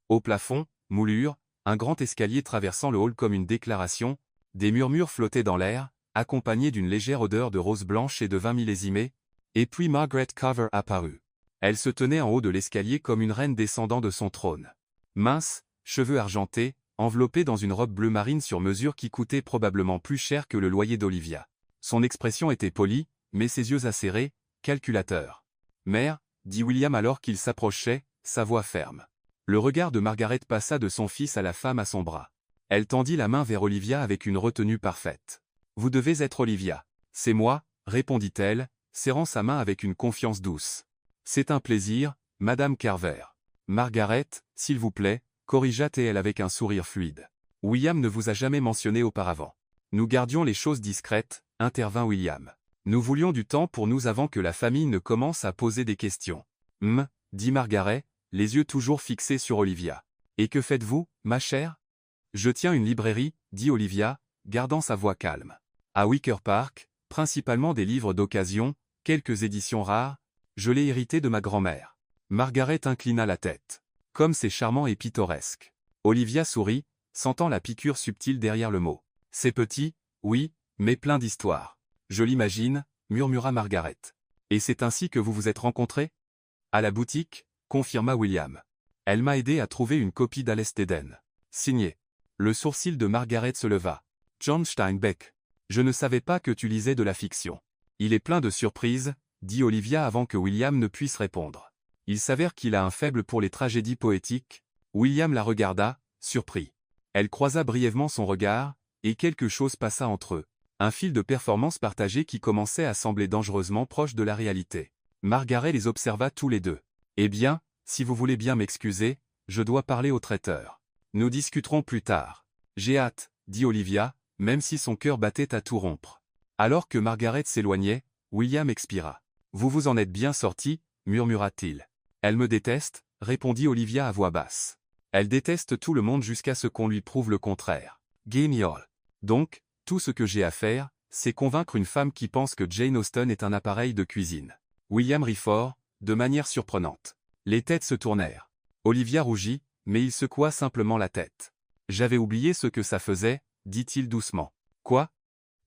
Au plafond, moulure, un grand escalier traversant le hall comme une déclaration, des murmures flottaient dans l'air, accompagnés d'une légère odeur de rose blanche et de vin millésimé, et puis Margaret Carver apparut. Elle se tenait en haut de l'escalier comme une reine descendant de son trône. Mince, cheveux argentés, enveloppée dans une robe bleu marine sur mesure qui coûtait probablement plus cher que le loyer d'Olivia. Son expression était polie, mais ses yeux acérés, calculateurs. « Mère » dit William alors qu'il s'approchait, sa voix ferme. Le regard de Margaret passa de son fils à la femme à son bras. Elle tendit la main vers Olivia avec une retenue parfaite. « Vous devez être Olivia. »« C'est moi » répondit-elle, serrant sa main avec une confiance douce. « C'est un plaisir, Madame Carver. »« Margaret, s'il vous plaît, » corrigea-t-elle avec un sourire fluide. « William ne vous a jamais mentionné auparavant. »« Nous gardions les choses discrètes, » intervint William. « Nous voulions du temps pour nous avant que la famille ne commence à poser des questions. »« dit Margaret, les yeux toujours fixés sur Olivia. « Et que faites-vous, ma chère ?»« Je tiens une librairie, » dit Olivia, gardant sa voix calme. « À Wicker Park, principalement des livres d'occasion, quelques éditions rares. Je l'ai hérité de ma grand-mère. » Margaret inclina la tête. « Comme c'est charmant et pittoresque. » Olivia sourit, sentant la piqûre subtile derrière le mot. « C'est petit, oui, mais plein d'histoire. »« Je l'imagine, » murmura Margaret. « Et c'est ainsi que vous vous êtes rencontrés ?»« À la boutique, » confirma William. « Elle m'a aidé à trouver une copie d'Alès d'Éden. » Signé. Le sourcil de Margaret se leva. « John Steinbeck. Je ne savais pas que tu lisais de la fiction. »« Il est plein de surprises, » dit Olivia avant que William ne puisse répondre. « Il s'avère qu'il a un faible pour les tragédies poétiques. » William la regarda, surpris. Elle croisa brièvement son regard, et quelque chose passa entre eux. Un fil de performance partagé qui commençait à sembler dangereusement proche de la réalité. Margaret les observa tous les deux. « Eh bien, si vous voulez bien m'excuser, je dois parler au traiteur. Nous discuterons plus tard. »« J'ai hâte, » dit Olivia, même si son cœur battait à tout rompre. Alors que Margaret s'éloignait, William expira. « Vous vous en êtes bien sorti, » murmura-t-il. « Elle me déteste, » répondit Olivia à voix basse. « Elle déteste tout le monde jusqu'à ce qu'on lui prouve le contraire. Guignol. Donc, tout ce que j'ai à faire, c'est convaincre une femme qui pense que Jane Austen est un appareil de cuisine. » William rit fort, de manière surprenante. Les têtes se tournèrent. Olivia rougit, mais il secoua simplement la tête. « J'avais oublié ce que ça faisait, » dit-il doucement. « Quoi ?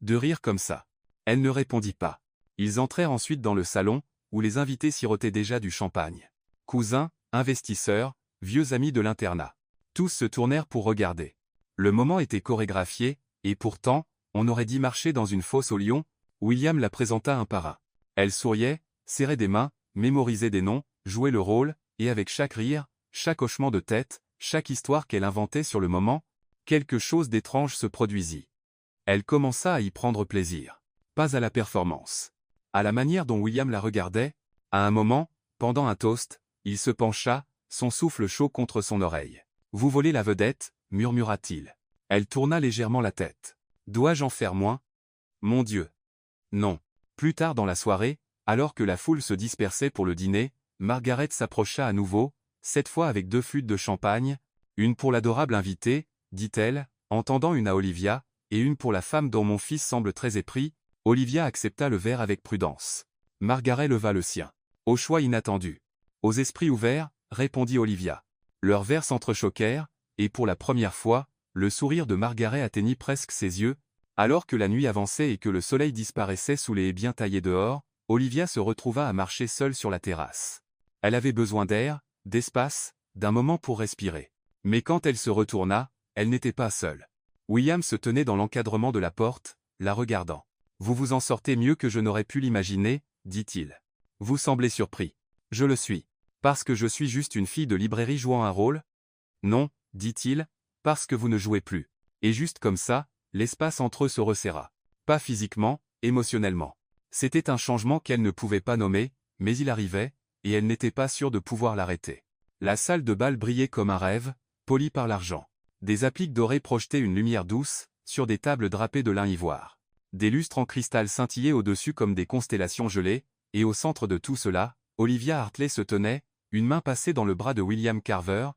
De rire comme ça ?» Elle ne répondit pas. Ils entrèrent ensuite dans le salon, où les invités sirotaient déjà du champagne. Cousins, investisseurs, vieux amis de l'internat. Tous se tournèrent pour regarder. Le moment était chorégraphié, et pourtant, on aurait dit marcher dans une fosse au lion. William la présenta un par un. Elle souriait, serrait des mains, mémorisait des noms, jouait le rôle, et avec chaque rire, chaque hochement de tête, chaque histoire qu'elle inventait sur le moment, quelque chose d'étrange se produisit. Elle commença à y prendre plaisir. Pas à la performance. À la manière dont William la regardait, à un moment, pendant un toast, il se pencha, son souffle chaud contre son oreille. « Vous volez la vedette » murmura-t-il. Elle tourna légèrement la tête. « Dois-je en faire moins ? Mon Dieu. Non. » Plus tard dans la soirée, alors que la foule se dispersait pour le dîner, Margaret s'approcha à nouveau, cette fois avec 2 flûtes de champagne, une pour l'adorable invitée, dit-elle, en tendant une à Olivia, et une pour la femme dont mon fils semble très épris. Olivia accepta le verre avec prudence. Margaret leva le sien. Au choix inattendu. Aux esprits ouverts, répondit Olivia. Leurs verres s'entrechoquèrent, et pour la première fois, le sourire de Margaret atteignit presque ses yeux. Alors que la nuit avançait et que le soleil disparaissait sous les haies bien taillées dehors, Olivia se retrouva à marcher seule sur la terrasse. Elle avait besoin d'air, d'espace, d'un moment pour respirer. Mais quand elle se retourna, elle n'était pas seule. William se tenait dans l'encadrement de la porte, la regardant. « Vous vous en sortez mieux que je n'aurais pu l'imaginer, » dit-il. « Vous semblez surpris. »« Je le suis. Parce que je suis juste une fille de librairie jouant un rôle ?»« Non, » dit-il, « parce que vous ne jouez plus. » Et juste comme ça, l'espace entre eux se resserra. Pas physiquement, émotionnellement. C'était un changement qu'elle ne pouvait pas nommer, mais il arrivait, et elle n'était pas sûre de pouvoir l'arrêter. La salle de bal brillait comme un rêve, poli par l'argent. Des appliques dorées projetaient une lumière douce, sur des tables drapées de lin ivoire. Des lustres en cristal scintillaient au-dessus comme des constellations gelées, et au centre de tout cela, Olivia Hartley se tenait, une main passée dans le bras de William Carver,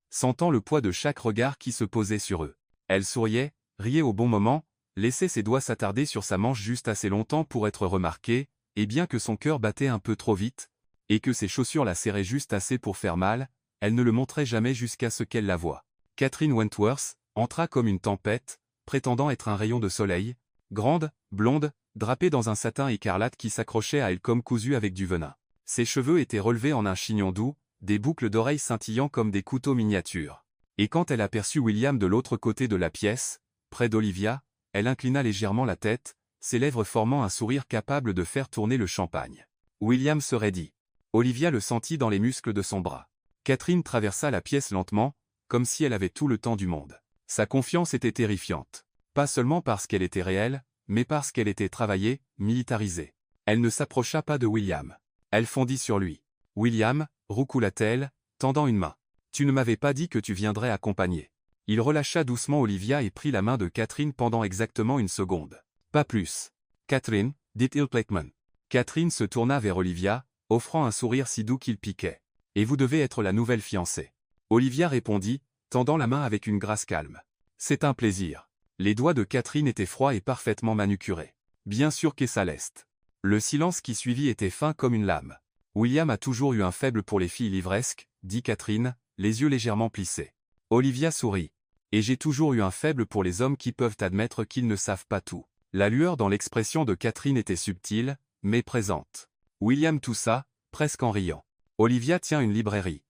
sentant le poids de chaque regard qui se posait sur eux. Elle souriait, riait au bon moment, laissait ses doigts s'attarder sur sa manche juste assez longtemps pour être remarquée, et bien que son cœur battait un peu trop vite, et que ses chaussures la serraient juste assez pour faire mal, elle ne le montrait jamais jusqu'à ce qu'elle la voie. Catherine Wentworth entra comme une tempête, prétendant être un rayon de soleil, grande, blonde, drapée dans un satin écarlate qui s'accrochait à elle comme cousu avec du venin. Ses cheveux étaient relevés en un chignon doux, des boucles d'oreilles scintillant comme des couteaux miniatures. Et quand elle aperçut William de l'autre côté de la pièce, près d'Olivia, elle inclina légèrement la tête, ses lèvres formant un sourire capable de faire tourner le champagne. William se raidit. Olivia le sentit dans les muscles de son bras. Catherine traversa la pièce lentement, comme si elle avait tout le temps du monde. Sa confiance était terrifiante. Pas seulement parce qu'elle était réelle, mais parce qu'elle était travaillée, militarisée. Elle ne s'approcha pas de William. Elle fondit sur lui. « William » roucoula-t-elle, tendant une main. « Tu ne m'avais pas dit que tu viendrais accompagner. » Il relâcha doucement Olivia et prit la main de Catherine pendant exactement une seconde. Pas plus. « Catherine » dit-il Blackman. Catherine se tourna vers Olivia, offrant un sourire si doux qu'il piquait. « Et vous devez être la nouvelle fiancée. » Olivia répondit, tendant la main avec une grâce calme. « C'est un plaisir. » Les doigts de Catherine étaient froids et parfaitement manucurés. Bien sûr qu'est-ce l'est. Le silence qui suivit était fin comme une lame. « William a toujours eu un faible pour les filles livresques, » dit Catherine, les yeux légèrement plissés. Olivia sourit. « Et j'ai toujours eu un faible pour les hommes qui peuvent admettre qu'ils ne savent pas tout. » La lueur dans l'expression de Catherine était subtile, mais présente. William toussa, presque en riant. « Olivia tient une librairie. »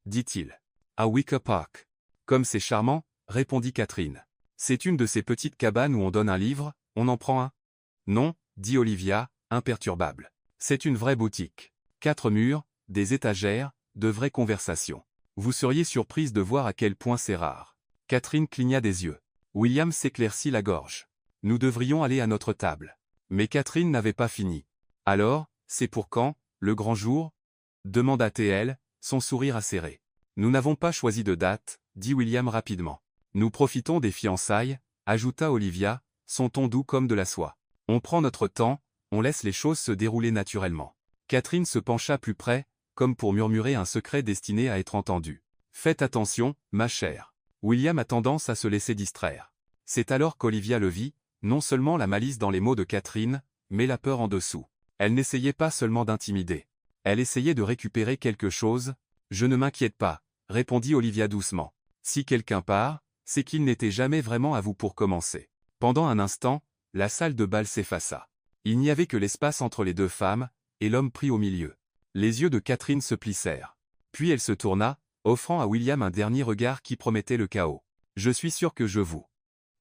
dit-il. « À Wicker Park. »« Comme c'est charmant, » répondit Catherine. « C'est une de ces petites cabanes où on donne un livre, on en prend un ?»« Non, » dit Olivia, imperturbable. « C'est une vraie boutique. 4 murs, des étagères, de vraies conversations. Vous seriez surprise de voir à quel point c'est rare. » Catherine cligna des yeux. William s'éclaircit la gorge. « Nous devrions aller à notre table. » Mais Catherine n'avait pas fini. « Alors, c'est pour quand, le grand jour ?» demanda-t-elle, son sourire acéré. « Nous n'avons pas choisi de date, » dit William rapidement. « Nous profitons des fiançailles, » ajouta Olivia, son ton doux comme de la soie. « On prend notre temps, on laisse les choses se dérouler naturellement. » Catherine se pencha plus près, comme pour murmurer un secret destiné à être entendu. « Faites attention, ma chère. » William a tendance à se laisser distraire. C'est alors qu'Olivia le vit, non seulement la malice dans les mots de Catherine, mais la peur en dessous. Elle n'essayait pas seulement d'intimider. Elle essayait de récupérer quelque chose. « Je ne m'inquiète pas, » répondit Olivia doucement. « Si quelqu'un part, c'est qu'il n'était jamais vraiment à vous pour commencer. » Pendant un instant, la salle de bal s'effaça. Il n'y avait que l'espace entre les deux femmes, et l'homme pris au milieu. Les yeux de Catherine se plissèrent. Puis elle se tourna, offrant à William un dernier regard qui promettait le chaos. « Je suis sûr que je vous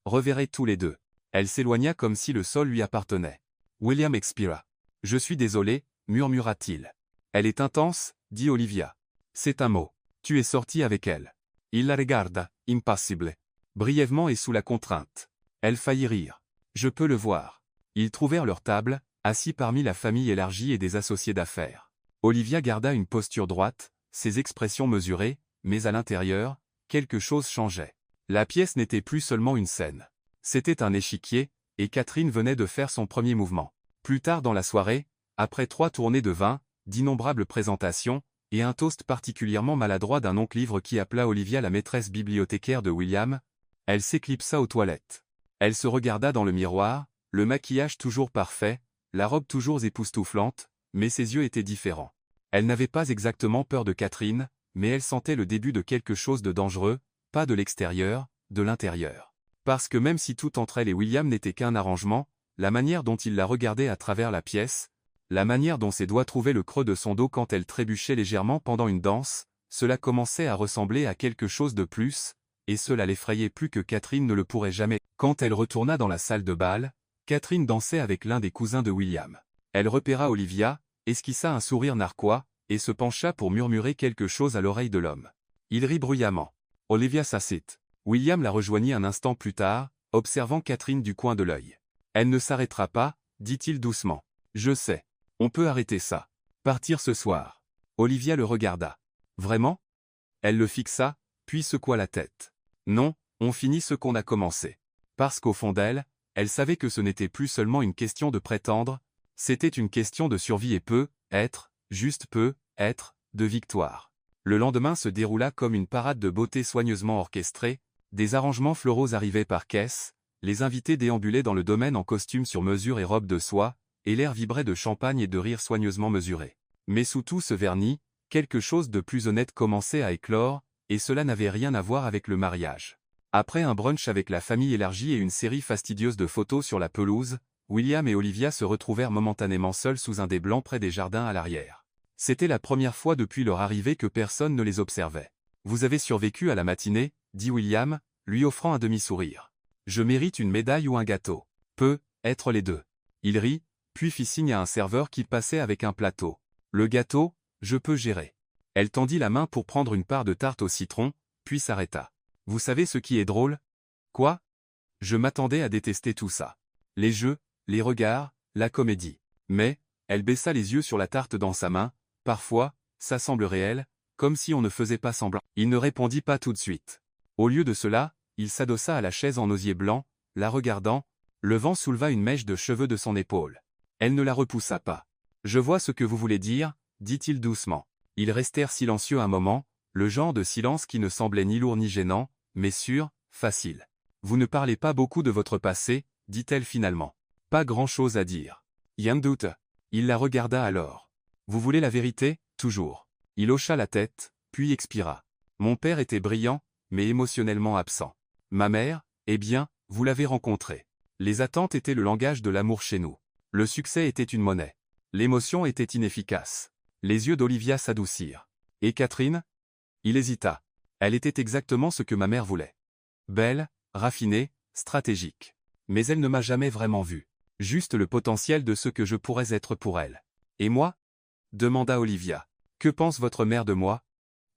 reverrai tous les deux. » Elle s'éloigna comme si le sol lui appartenait. William expira. « Je suis désolé, » murmura-t-il. « Elle est intense, » dit Olivia. « C'est un mot. Tu es sorti avec elle. Il la regarda, impassible. Brièvement et sous la contrainte. Elle faillit rire. Je peux le voir. Ils trouvèrent leur table, assis parmi la famille élargie et des associés d'affaires. Olivia garda une posture droite, ses expressions mesurées, mais à l'intérieur, quelque chose changeait. La pièce n'était plus seulement une scène. C'était un échiquier, et Catherine venait de faire son premier mouvement. Plus tard dans la soirée, après 3 tournées de vin, d'innombrables présentations, et un toast particulièrement maladroit d'un oncle-ivre qui appela Olivia la maîtresse bibliothécaire de William, elle s'éclipsa aux toilettes. Elle se regarda dans le miroir, le maquillage toujours parfait, la robe toujours époustouflante, mais ses yeux étaient différents. Elle n'avait pas exactement peur de Catherine, mais elle sentait le début de quelque chose de dangereux, pas de l'extérieur, de l'intérieur. Parce que même si tout entre elle et William n'était qu'un arrangement, la manière dont il la regardait à travers la pièce, la manière dont ses doigts trouvaient le creux de son dos quand elle trébuchait légèrement pendant une danse, cela commençait à ressembler à quelque chose de plus, et cela l'effrayait plus que Catherine ne le pourrait jamais. Quand elle retourna dans la salle de bal, Catherine dansait avec l'un des cousins de William. Elle repéra Olivia, esquissa un sourire narquois, et se pencha pour murmurer quelque chose à l'oreille de l'homme. Il rit bruyamment. Olivia s'assit. William la rejoignit un instant plus tard, observant Catherine du coin de l'œil. Elle ne s'arrêtera pas, dit-il doucement. Je sais. On peut arrêter ça. Partir ce soir. Olivia le regarda. Vraiment? Elle le fixa, puis secoua la tête. Non, on finit ce qu'on a commencé. Parce qu'au fond d'elle, elle savait que ce n'était plus seulement une question de prétendre, c'était une question de survie et juste peu, de victoire. Le lendemain se déroula comme une parade de beauté soigneusement orchestrée, des arrangements floraux arrivaient par caisse, les invités déambulaient dans le domaine en costume sur mesure et robe de soie, et l'air vibrait de champagne et de rire soigneusement mesurés. Mais sous tout ce vernis, quelque chose de plus honnête commençait à éclore, et cela n'avait rien à voir avec le mariage. Après un brunch avec la famille élargie et une série fastidieuse de photos sur la pelouse, William et Olivia se retrouvèrent momentanément seuls sous un dais blanc près des jardins à l'arrière. C'était la première fois depuis leur arrivée que personne ne les observait. « Vous avez survécu à la matinée » dit William, lui offrant un demi-sourire. « Je mérite une médaille ou un gâteau. Peut être les deux. » Il rit, puis fit signe à un serveur qui passait avec un plateau. « Le gâteau, je peux gérer. » Elle tendit la main pour prendre une part de tarte au citron, puis s'arrêta. « Vous savez ce qui est drôle? » « Quoi? » Je m'attendais à détester tout ça. Les jeux, les regards, la comédie. Mais, elle baissa les yeux sur la tarte dans sa main, parfois, ça semble réel, comme si on ne faisait pas semblant. Il ne répondit pas tout de suite. Au lieu de cela, il s'adossa à la chaise en osier blanc, la regardant, le vent souleva une mèche de cheveux de son épaule. Elle ne la repoussa pas. « Je vois ce que vous voulez dire, » dit-il doucement. Ils restèrent silencieux un moment, le genre de silence qui ne semblait ni lourd ni gênant, mais sûr, facile. « Vous ne parlez pas beaucoup de votre passé, » dit-elle finalement. « Pas grand-chose à dire. »« Y'en doute. » Il la regarda alors. « Vous voulez la vérité, toujours. » Il hocha la tête, puis expira. « Mon père était brillant, mais émotionnellement absent. Ma mère, eh bien, vous l'avez rencontrée. Les attentes étaient le langage de l'amour chez nous. Le succès était une monnaie. L'émotion était inefficace. » Les yeux d'Olivia s'adoucirent. « Et Catherine ?» Il hésita. Elle était exactement ce que ma mère voulait. Belle, raffinée, stratégique. Mais elle ne m'a jamais vraiment vu. Juste le potentiel de ce que je pourrais être pour elle. Et moi? Demanda Olivia. Que pense votre mère de moi?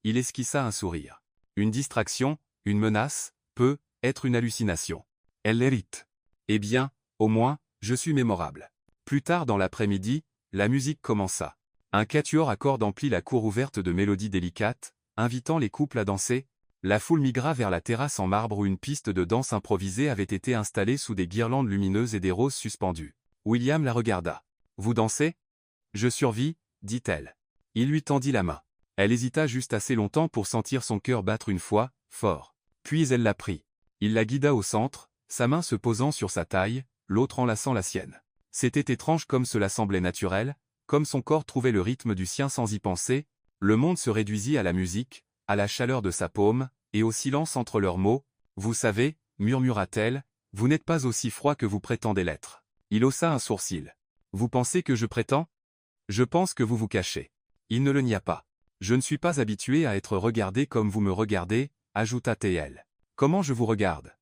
Il esquissa un sourire. Une distraction, une menace, peut être une hallucination. Elle l'hérite. Eh bien, au moins, je suis mémorable. Plus tard dans l'après-midi, la musique commença. Un quatuor à cordes emplit la cour ouverte de mélodies délicates, invitant les couples à danser. La foule migra vers la terrasse en marbre où une piste de danse improvisée avait été installée sous des guirlandes lumineuses et des roses suspendues. William la regarda. « Vous dansez? »« Je survis, » dit-elle. Il lui tendit la main. Elle hésita juste assez longtemps pour sentir son cœur battre une fois, fort. Puis elle la prit. Il la guida au centre, sa main se posant sur sa taille, l'autre enlaçant la sienne. C'était étrange comme cela semblait naturel, comme son corps trouvait le rythme du sien sans y penser, le monde se réduisit à la musique, à la chaleur de sa paume, et au silence entre leurs mots. « Vous savez, » murmura-t-elle, « vous n'êtes pas aussi froid que vous prétendez l'être. » Il haussa un sourcil. « Vous pensez que je prétends? Je pense que vous vous cachez. » Il ne le nia pas. « Je ne suis pas habitué à être regardé comme vous me regardez, » ajouta-t-elle. « Comment je vous regarde?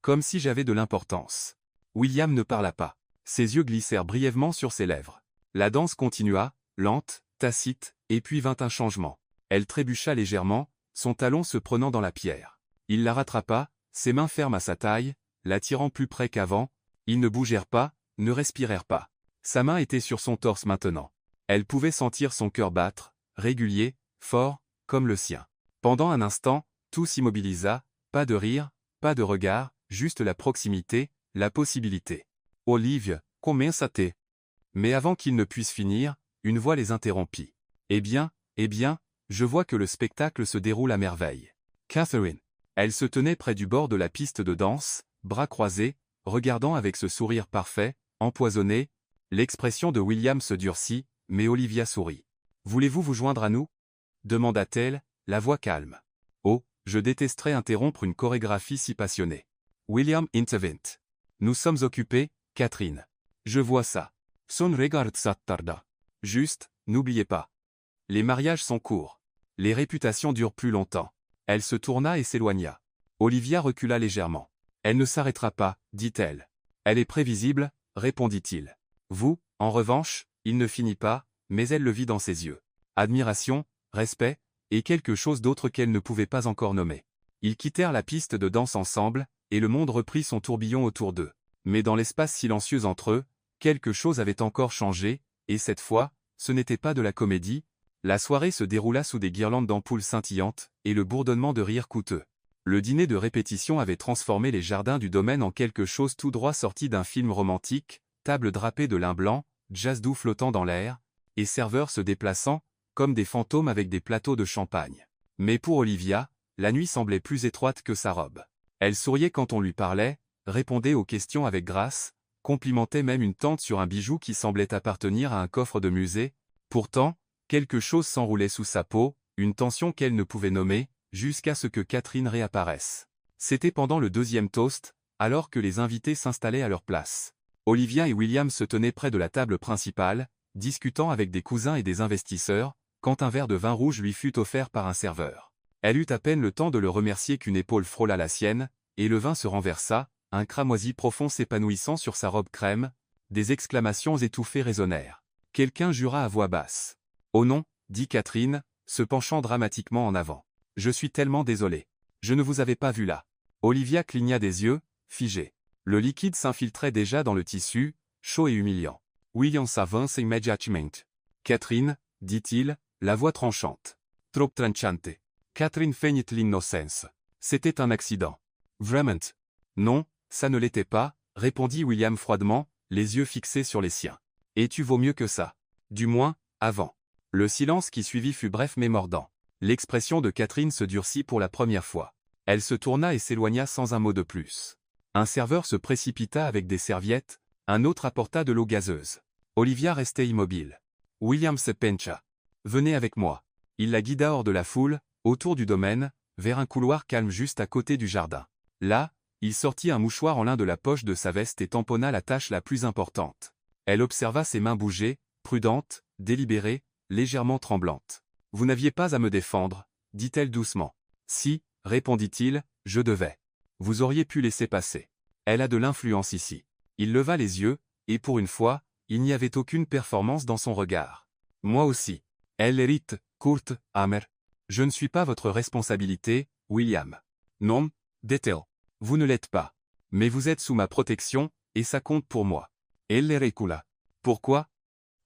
Comme si j'avais de l'importance. » William ne parla pas. Ses yeux glissèrent brièvement sur ses lèvres. La danse continua, lente, tacite, et puis vint un changement. Elle trébucha légèrement, son talon se prenant dans la pierre. Il la rattrapa, ses mains fermes à sa taille, l'attirant plus près qu'avant. Ils ne bougèrent pas, ne respirèrent pas. Sa main était sur son torse maintenant. Elle pouvait sentir son cœur battre, régulier, fort, comme le sien. Pendant un instant, tout s'immobilisa, pas de rire, pas de regard, juste la proximité, la possibilité. « Olive, combien ça t'est ?» Mais avant qu'ils ne puissent finir, une voix les interrompit. « eh bien, je vois que le spectacle se déroule à merveille. » Catherine. Elle se tenait près du bord de la piste de danse, bras croisés, regardant avec ce sourire parfait, empoisonné. L'expression de William se durcit, mais Olivia sourit. « Voulez-vous vous joindre à nous ?» demanda-t-elle, la voix calme. « Oh, je détesterais interrompre une chorégraphie si passionnée. » William intervint. « Nous sommes occupés, Catherine. Je vois ça. Son regard s'attarda. Juste, n'oubliez pas. Les mariages sont courts. Les réputations durent plus longtemps. » Elle se tourna et s'éloigna. Olivia recula légèrement. « Elle ne s'arrêtera pas, dit-elle. Elle est prévisible, répondit-il. Vous, en revanche, il ne finit pas, mais elle le vit dans ses yeux. Admiration, respect, et quelque chose d'autre qu'elle ne pouvait pas encore nommer. Ils quittèrent la piste de danse ensemble, et le monde reprit son tourbillon autour d'eux. Mais dans l'espace silencieux entre eux, quelque chose avait encore changé, et cette fois, ce n'était pas de la comédie. La soirée se déroula sous des guirlandes d'ampoules scintillantes, et le bourdonnement de rires coûteux. Le dîner de répétition avait transformé les jardins du domaine en quelque chose tout droit sorti d'un film romantique, table drapée de lin blanc, jazz doux flottant dans l'air, et serveurs se déplaçant, comme des fantômes avec des plateaux de champagne. Mais pour Olivia, la nuit semblait plus étroite que sa robe. Elle souriait quand on lui parlait, répondait aux questions avec grâce, complimentait même une tante sur un bijou qui semblait appartenir à un coffre de musée. Pourtant, quelque chose s'enroulait sous sa peau, une tension qu'elle ne pouvait nommer, jusqu'à ce que Catherine réapparaisse. C'était pendant le deuxième toast, alors que les invités s'installaient à leur place. Olivia et William se tenaient près de la table principale, discutant avec des cousins et des investisseurs, quand un verre de vin rouge lui fut offert par un serveur. Elle eut à peine le temps de le remercier qu'une épaule frôla la sienne, et le vin se renversa, un cramoisi profond s'épanouissant sur sa robe crème, des exclamations étouffées résonnèrent. Quelqu'un jura à voix basse. « Oh non !» dit Catherine, se penchant dramatiquement en avant. « Je suis tellement désolée. Je ne vous avais pas vu là. » Olivia cligna des yeux, figée. Le liquide s'infiltrait déjà dans le tissu, chaud et humiliant. « William s'avance immédiatement. »« Catherine, dit-il, la voix tranchante. « Trop tranchante. » Catherine feignit l'innocence. C'était un accident. « Vraiment. »« Non, ça ne l'était pas, » répondit William froidement, les yeux fixés sur les siens. « Et tu vaux mieux que ça. Du moins, avant. » Le silence qui suivit fut bref mais mordant. L'expression de Catherine se durcit pour la première fois. Elle se tourna et s'éloigna sans un mot de plus. Un serveur se précipita avec des serviettes, un autre apporta de l'eau gazeuse. Olivia restait immobile. William se pencha. « Venez avec moi. » Il la guida hors de la foule, autour du domaine, vers un couloir calme juste à côté du jardin. Là, il sortit un mouchoir en lin de la poche de sa veste et tamponna la tâche la plus importante. Elle observa ses mains bouger, prudentes, délibérées, légèrement tremblantes. « Vous n'aviez pas à me défendre, » dit-elle doucement. « Si, » répondit-il, « je devais. Vous auriez pu laisser passer. Elle a de l'influence ici. » Il leva les yeux, et pour une fois, il n'y avait aucune performance dans son regard. « Moi aussi. » Elle hérite, courte, amère. « Je ne suis pas votre responsabilité, William. »« Non, dit-elle. Vous ne l'êtes pas. Mais vous êtes sous ma protection, et ça compte pour moi. » Elle les recula. « Pourquoi ?»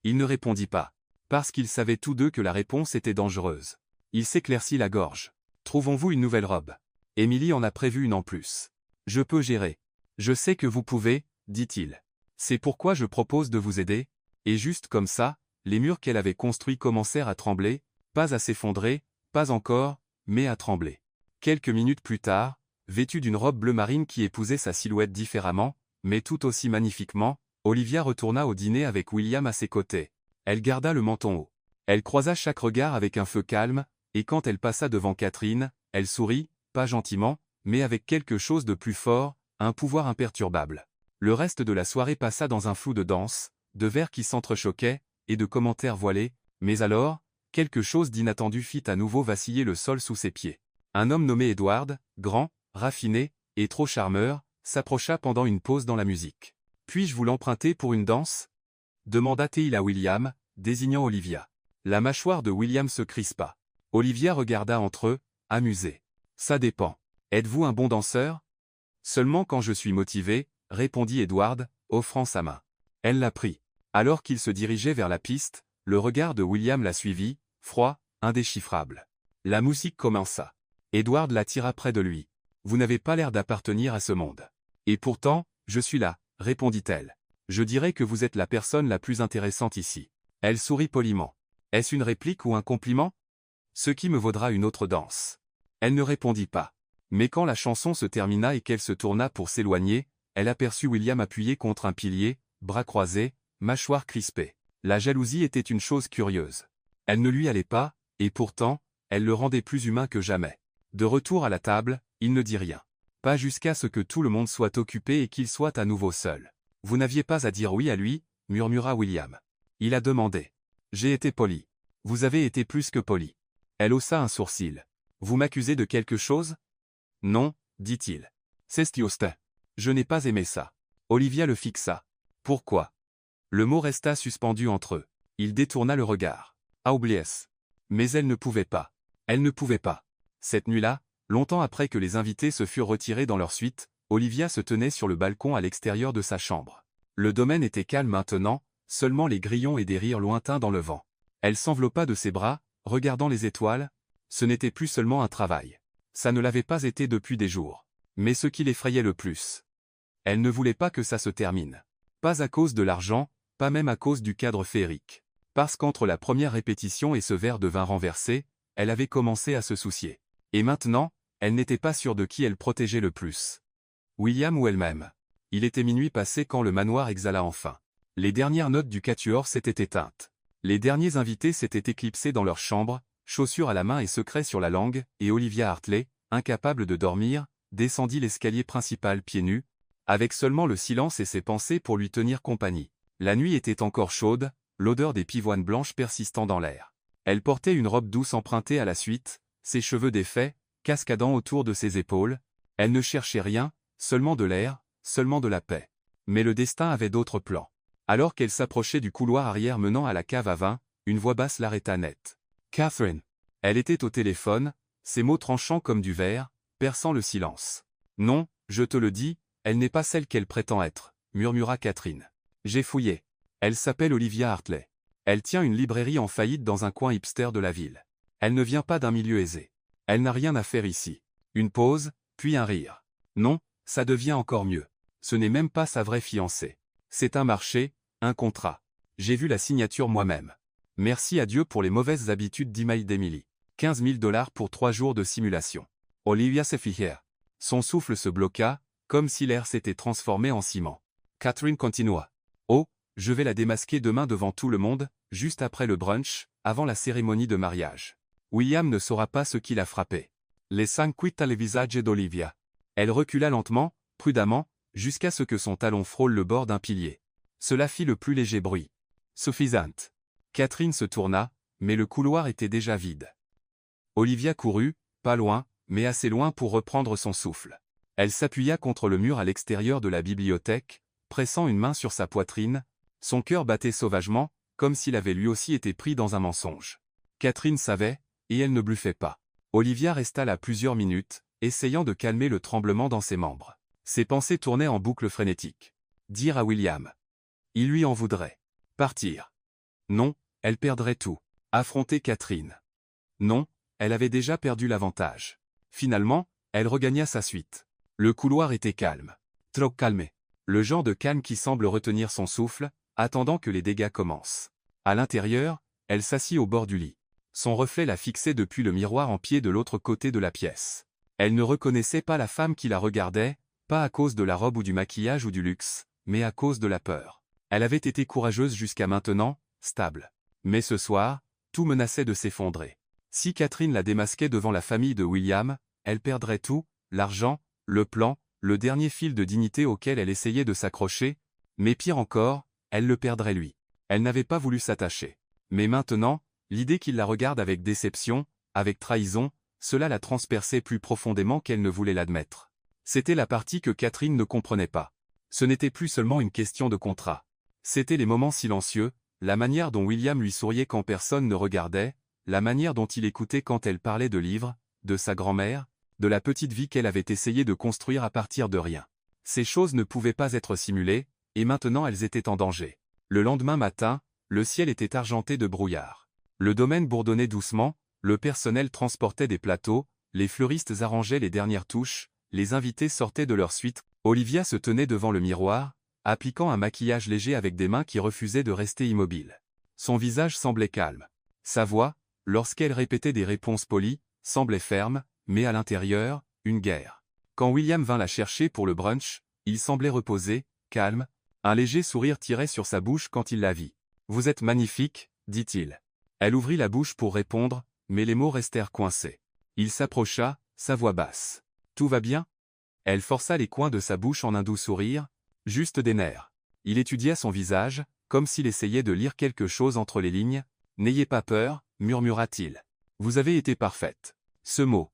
Il ne répondit pas. Parce qu'ils savaient tous deux que la réponse était dangereuse. Il s'éclaircit la gorge. « Trouvons-vous une nouvelle robe ? Émilie en a prévu une en plus. Je peux gérer. »« Je sais que vous pouvez, » dit-il. « C'est pourquoi je propose de vous aider. » Et juste comme ça, les murs qu'elle avait construits commencèrent à trembler, pas à s'effondrer, pas encore, mais à trembler. Quelques minutes plus tard, vêtue d'une robe bleu marine qui épousait sa silhouette différemment, mais tout aussi magnifiquement, Olivia retourna au dîner avec William à ses côtés. Elle garda le menton haut. Elle croisa chaque regard avec un feu calme, et quand elle passa devant Catherine, elle sourit, pas gentiment, mais avec quelque chose de plus fort, un pouvoir imperturbable. Le reste de la soirée passa dans un flou de danse, de verres qui s'entrechoquaient, et de commentaires voilés, mais alors, quelque chose d'inattendu fit à nouveau vaciller le sol sous ses pieds. Un homme nommé Edward, grand, raffiné, et trop charmeur, s'approcha pendant une pause dans la musique. « Puis-je vous l'emprunter pour une danse ?» demanda-t-il à William, désignant Olivia. La mâchoire de William se crispa. Olivia regarda entre eux, amusé. Ça dépend. Êtes-vous un bon danseur? Seulement quand je suis motivé, répondit Edward, offrant sa main. Elle l'a pris. Alors qu'il se dirigeait vers la piste, le regard de William la suivit, froid, indéchiffrable. La musique commença. Edward l'attira près de lui. Vous n'avez pas l'air d'appartenir à ce monde. Et pourtant, je suis là, répondit-elle. Je dirais que vous êtes la personne la plus intéressante ici. Elle sourit poliment. Est-ce une réplique ou un compliment? Ce qui me vaudra une autre danse. Elle ne répondit pas. Mais quand la chanson se termina et qu'elle se tourna pour s'éloigner, elle aperçut William appuyé contre un pilier, bras croisés, mâchoire crispée. La jalousie était une chose curieuse. Elle ne lui allait pas, et pourtant, elle le rendait plus humain que jamais. De retour à la table, il ne dit rien. Pas jusqu'à ce que tout le monde soit occupé et qu'il soit à nouveau seul. Vous n'aviez pas à dire oui à lui, murmura William. Il a demandé. J'ai été poli. Vous avez été plus que poli. Elle haussa un sourcil. Vous m'accusez de quelque chose? Non, dit-il. C'est juste. Je n'ai pas aimé ça. Olivia le fixa. Pourquoi? Le mot resta suspendu entre eux. Il détourna le regard. Ah oublies. Mais elle ne pouvait pas. Elle ne pouvait pas. Cette nuit-là, longtemps après que les invités se furent retirés dans leur suite, Olivia se tenait sur le balcon à l'extérieur de sa chambre. Le domaine était calme maintenant, seulement les grillons et des rires lointains dans le vent. Elle s'enveloppa de ses bras, regardant les étoiles. Ce n'était plus seulement un travail. Ça ne l'avait pas été depuis des jours. Mais ce qui l'effrayait le plus. Elle ne voulait pas que ça se termine. Pas à cause de l'argent, pas même à cause du cadre féerique. Parce qu'entre la première répétition et ce verre de vin renversé, elle avait commencé à se soucier. Et maintenant, elle n'était pas sûre de qui elle protégeait le plus. William ou elle-même. Il était minuit passé quand le manoir exhala enfin. Les dernières notes du quatuor s'étaient éteintes. Les derniers invités s'étaient éclipsés dans leur chambre, chaussures à la main et secrets sur la langue, et Olivia Hartley, incapable de dormir, descendit l'escalier principal pieds nus, avec seulement le silence et ses pensées pour lui tenir compagnie. La nuit était encore chaude, l'odeur des pivoines blanches persistant dans l'air. Elle portait une robe douce empruntée à la suite, ses cheveux défaits, cascadant autour de ses épaules. Elle ne cherchait rien, seulement de l'air, seulement de la paix. Mais le destin avait d'autres plans. Alors qu'elle s'approchait du couloir arrière menant à la cave à vin, une voix basse l'arrêta net. Catherine. Elle était au téléphone, ses mots tranchants comme du verre, perçant le silence. Non, je te le dis, elle n'est pas celle qu'elle prétend être, murmura Catherine. J'ai fouillé. Elle s'appelle Olivia Hartley. Elle tient une librairie en faillite dans un coin hipster de la ville. Elle ne vient pas d'un milieu aisé. Elle n'a rien à faire ici. Une pause, puis un rire. Non, ça devient encore mieux. Ce n'est même pas sa vraie fiancée. C'est un marché, un contrat. J'ai vu la signature moi-même. Merci à Dieu pour les mauvaises habitudes d'email d'Emily. 15 000 $ pour 3 jours de simulation. Olivia se fichait. Son souffle se bloqua, comme si l'air s'était transformé en ciment. Catherine continua. Oh, je vais la démasquer demain devant tout le monde, juste après le brunch, avant la cérémonie de mariage. William ne saura pas ce qui l'a frappé. Les sanguita le visage d'Olivia. Elle recula lentement, prudemment, jusqu'à ce que son talon frôle le bord d'un pilier. Cela fit le plus léger bruit. Suffisante. Catherine se tourna, mais le couloir était déjà vide. Olivia courut, pas loin, mais assez loin pour reprendre son souffle. Elle s'appuya contre le mur à l'extérieur de la bibliothèque, pressant une main sur sa poitrine. Son cœur battait sauvagement, comme s'il avait lui aussi été pris dans un mensonge. Catherine savait, et elle ne bluffait pas. Olivia resta là plusieurs minutes, essayant de calmer le tremblement dans ses membres. Ses pensées tournaient en boucle frénétique. Dire à William. Il lui en voudrait. Partir. Non, elle perdrait tout. Affronter Catherine. Non, elle avait déjà perdu l'avantage. Finalement, elle regagna sa suite. Le couloir était calme. Trop calmé. Le genre de calme qui semble retenir son souffle, attendant que les dégâts commencent. À l'intérieur, elle s'assit au bord du lit. Son reflet la fixait depuis le miroir en pied de l'autre côté de la pièce. Elle ne reconnaissait pas la femme qui la regardait, pas à cause de la robe ou du maquillage ou du luxe, mais à cause de la peur. Elle avait été courageuse jusqu'à maintenant, stable. Mais ce soir, tout menaçait de s'effondrer. Si Catherine la démasquait devant la famille de William, elle perdrait tout, l'argent, le plan, le dernier fil de dignité auquel elle essayait de s'accrocher, mais pire encore, elle le perdrait lui. Elle n'avait pas voulu s'attacher. Mais maintenant, l'idée qu'il la regarde avec déception, avec trahison, cela la transperçait plus profondément qu'elle ne voulait l'admettre. C'était la partie que Catherine ne comprenait pas. Ce n'était plus seulement une question de contrat. C'étaient les moments silencieux, la manière dont William lui souriait quand personne ne regardait, la manière dont il écoutait quand elle parlait de livres, de sa grand-mère, de la petite vie qu'elle avait essayé de construire à partir de rien. Ces choses ne pouvaient pas être simulées, et maintenant elles étaient en danger. Le lendemain matin, le ciel était argenté de brouillard. Le domaine bourdonnait doucement, le personnel transportait des plateaux, les fleuristes arrangeaient les dernières touches, les invités sortaient de leur suite. Olivia se tenait devant le miroir, appliquant un maquillage léger avec des mains qui refusaient de rester immobiles. Son visage semblait calme. Sa voix, lorsqu'elle répétait des réponses polies, semblait ferme, mais à l'intérieur, une guerre. Quand William vint la chercher pour le brunch, il semblait reposé, calme. Un léger sourire tirait sur sa bouche quand il la vit. « Vous êtes magnifique, dit-il. » Elle ouvrit la bouche pour répondre, mais les mots restèrent coincés. Il s'approcha, sa voix basse. « Tout va bien ?» Elle força les coins de sa bouche en un doux sourire. Juste des nerfs. Il étudia son visage, comme s'il essayait de lire quelque chose entre les lignes. « N'ayez pas peur, murmura-t-il. Vous avez été parfaite. » Ce mot.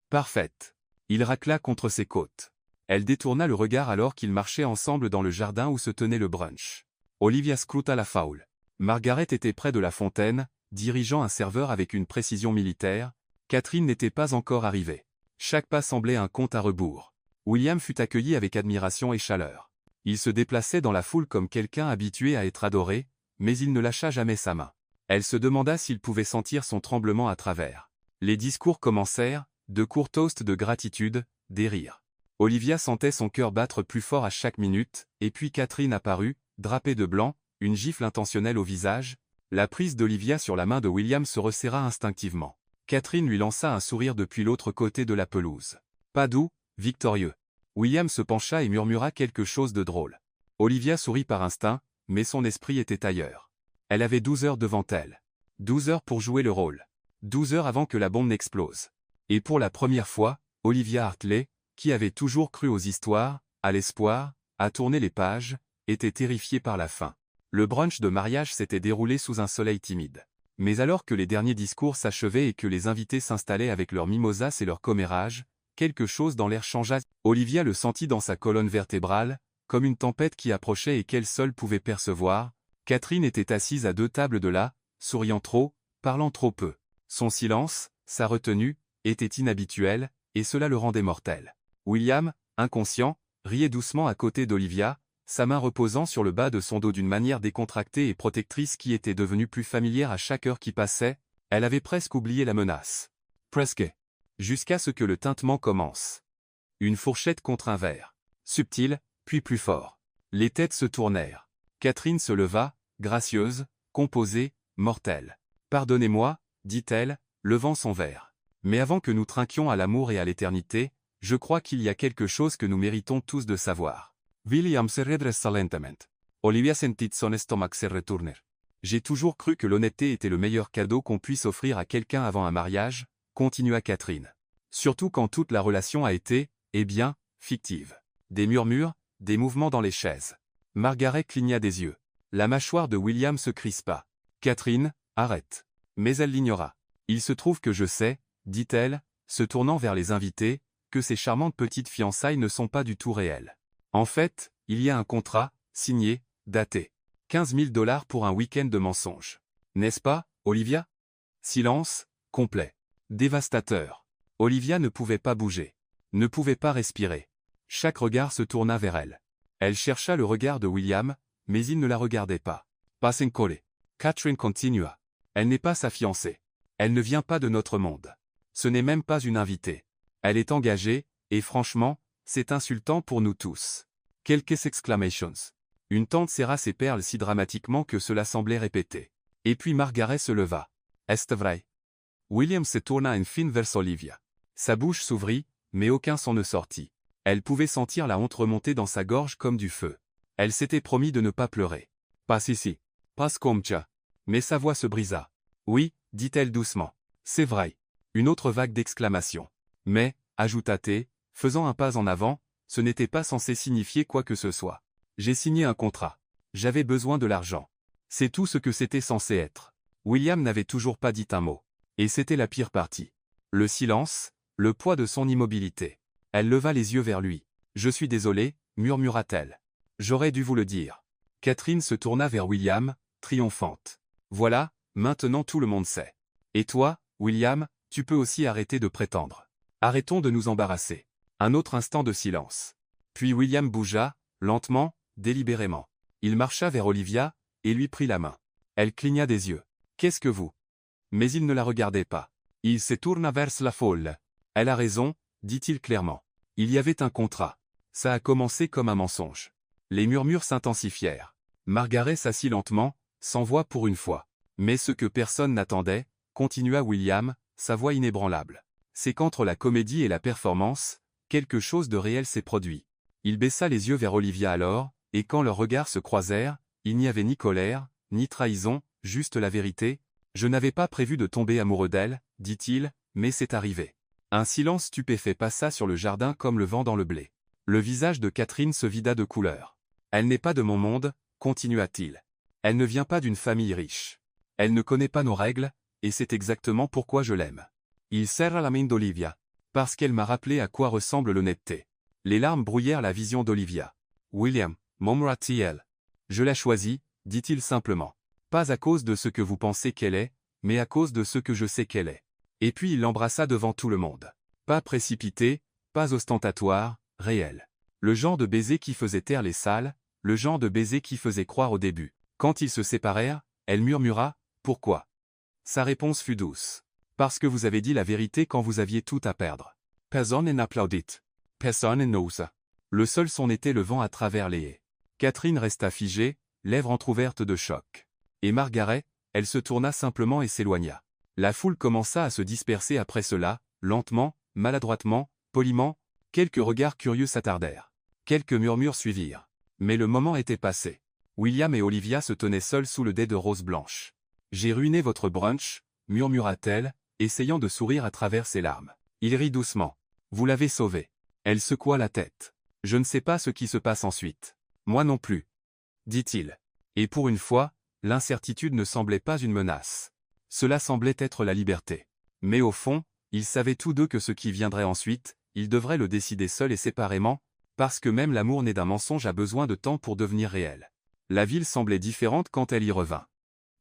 Parfaite. Il racla contre ses côtes. Elle détourna le regard alors qu'ils marchaient ensemble dans le jardin où se tenait le brunch. Olivia scruta la foule. Margaret était près de la fontaine, dirigeant un serveur avec une précision militaire. Catherine n'était pas encore arrivée. Chaque pas semblait un compte à rebours. William fut accueilli avec admiration et chaleur. Il se déplaçait dans la foule comme quelqu'un habitué à être adoré, mais il ne lâcha jamais sa main. Elle se demanda s'il pouvait sentir son tremblement à travers. Les discours commencèrent, de courts toasts de gratitude, des rires. Olivia sentait son cœur battre plus fort à chaque minute, et puis Catherine apparut, drapée de blanc, une gifle intentionnelle au visage. La prise d'Olivia sur la main de William se resserra instinctivement. Catherine lui lança un sourire depuis l'autre côté de la pelouse. Pas doux, victorieux. William se pencha et murmura quelque chose de drôle. Olivia sourit par instinct, mais son esprit était ailleurs. Elle avait 12 heures devant elle. 12 heures pour jouer le rôle. 12 heures avant que la bombe n'explose. Et pour la première fois, Olivia Hartley, qui avait toujours cru aux histoires, à l'espoir, à tourner les pages, était terrifiée par la fin. Le brunch de mariage s'était déroulé sous un soleil timide. Mais alors que les derniers discours s'achevaient et que les invités s'installaient avec leurs mimosas et leurs commérages, quelque chose dans l'air changea. Olivia le sentit dans sa colonne vertébrale, comme une tempête qui approchait et qu'elle seule pouvait percevoir. Catherine était assise à 2 tables de là, souriant trop, parlant trop peu. Son silence, sa retenue, était inhabituel, et cela le rendait mortel. William, inconscient, riait doucement à côté d'Olivia, sa main reposant sur le bas de son dos d'une manière décontractée et protectrice qui était devenue plus familière à chaque heure qui passait. Elle avait presque oublié la menace. Presque. Jusqu'à ce que le tintement commence. Une fourchette contre un verre. Subtil, puis plus fort. Les têtes se tournèrent. Catherine se leva, gracieuse, composée, mortelle. « Pardonnez-moi, dit-elle, levant son verre. Mais avant que nous trinquions à l'amour et à l'éternité, je crois qu'il y a quelque chose que nous méritons tous de savoir. » William se redressa lentement. Olivia sentit son estomac se retourner. J'ai toujours cru que l'honnêteté était le meilleur cadeau qu'on puisse offrir à quelqu'un avant un mariage, continua Catherine. Surtout quand toute la relation a été, eh bien, fictive. Des murmures, des mouvements dans les chaises. Margaret cligna des yeux. La mâchoire de William se crispa. Catherine, arrête. Mais elle l'ignora. Il se trouve que je sais, dit-elle, se tournant vers les invités, que ces charmantes petites fiançailles ne sont pas du tout réelles. En fait, il y a un contrat, signé, daté. 15 000 $ pour un week-end de mensonges. N'est-ce pas, Olivia? Silence, complet. Dévastateur. Olivia ne pouvait pas bouger. Ne pouvait pas respirer. Chaque regard se tourna vers elle. Elle chercha le regard de William, mais il ne la regardait pas. Passing collé. Catherine continua. Elle n'est pas sa fiancée. Elle ne vient pas de notre monde. Ce n'est même pas une invitée. Elle est engagée, et franchement, c'est insultant pour nous tous. Quelques exclamations. Une tante serra ses perles si dramatiquement que cela semblait répéter. Et puis Margaret se leva. Est-ce vrai? William se tourna enfin vers Olivia. Sa bouche s'ouvrit, mais aucun son ne sortit. Elle pouvait sentir la honte remonter dans sa gorge comme du feu. Elle s'était promis de ne pas pleurer. Pas ici. Pas comme ça. Mais sa voix se brisa. Oui, dit-elle doucement. C'est vrai. Une autre vague d'exclamations. Mais, ajouta-t-elle, faisant un pas en avant, ce n'était pas censé signifier quoi que ce soit. J'ai signé un contrat. J'avais besoin de l'argent. C'est tout ce que c'était censé être. William n'avait toujours pas dit un mot. Et c'était la pire partie. Le silence, le poids de son immobilité. Elle leva les yeux vers lui. « Je suis désolée, murmura-t-elle. J'aurais dû vous le dire. » Catherine se tourna vers William, triomphante. « Voilà, maintenant tout le monde sait. Et toi, William, Tu peux aussi arrêter de prétendre. Arrêtons de nous embarrasser. Un autre instant de silence. Puis William bougea, lentement, délibérément. Il marcha vers Olivia, et lui prit la main. Elle cligna des yeux. « Qu'est-ce que vous » Mais il ne la regardait pas. Il se tourna vers la folle. « Elle a raison, dit-il clairement. Il y avait un contrat. Ça a commencé comme un mensonge. » Les murmures s'intensifièrent. Margaret s'assit lentement, sans voix pour une fois. Mais ce que personne n'attendait, continua William, sa voix inébranlable. C'est qu'entre la comédie et la performance, quelque chose de réel s'est produit. Il baissa les yeux vers Olivia alors, et quand leurs regards se croisèrent, il n'y avait ni colère, ni trahison, juste la vérité. « Je n'avais pas prévu de tomber amoureux d'elle, dit-il, mais c'est arrivé. » Un silence stupéfait passa sur le jardin comme le vent dans le blé. Le visage de Catherine se vida de couleur. « Elle n'est pas de mon monde, continua-t-il. Elle ne vient pas d'une famille riche. Elle ne connaît pas nos règles, et c'est exactement pourquoi je l'aime. » Il serra la main d'Olivia. Parce qu'elle m'a rappelé à quoi ressemble l'honnêteté. Les larmes brouillèrent la vision d'Olivia. « William, murmura-t-il. Je l'ai choisie, dit-il simplement. Pas à cause de ce que vous pensez qu'elle est, mais à cause de ce que je sais qu'elle est. Et puis il l'embrassa devant tout le monde. Pas précipité, pas ostentatoire, réel. Le genre de baiser qui faisait taire les salles, le genre de baiser qui faisait croire au début. Quand ils se séparèrent, elle murmura « Pourquoi ?» Sa réponse fut douce. « Parce que vous avez dit la vérité quand vous aviez tout à perdre. » Personne n'applaudit. Personne n'osa. Le seul son était le vent à travers les haies. Catherine resta figée, lèvres entr'ouvertes de choc. Et Margaret, elle se tourna simplement et s'éloigna. La foule commença à se disperser après cela, lentement, maladroitement, poliment. Quelques regards curieux s'attardèrent. Quelques murmures suivirent. Mais le moment était passé. William et Olivia se tenaient seuls sous le dais de roses blanches. « J'ai ruiné votre brunch, » murmura-t-elle, essayant de sourire à travers ses larmes. Il rit doucement. « Vous l'avez sauvé. » Elle secoua la tête. « Je ne sais pas ce qui se passe ensuite. Moi non plus. » dit-il. Et pour une fois, l'incertitude ne semblait pas une menace. Cela semblait être la liberté. Mais au fond, ils savaient tous deux que ce qui viendrait ensuite, ils devraient le décider seuls et séparément, parce que même l'amour né d'un mensonge a besoin de temps pour devenir réel. La ville semblait différente quand elle y revint.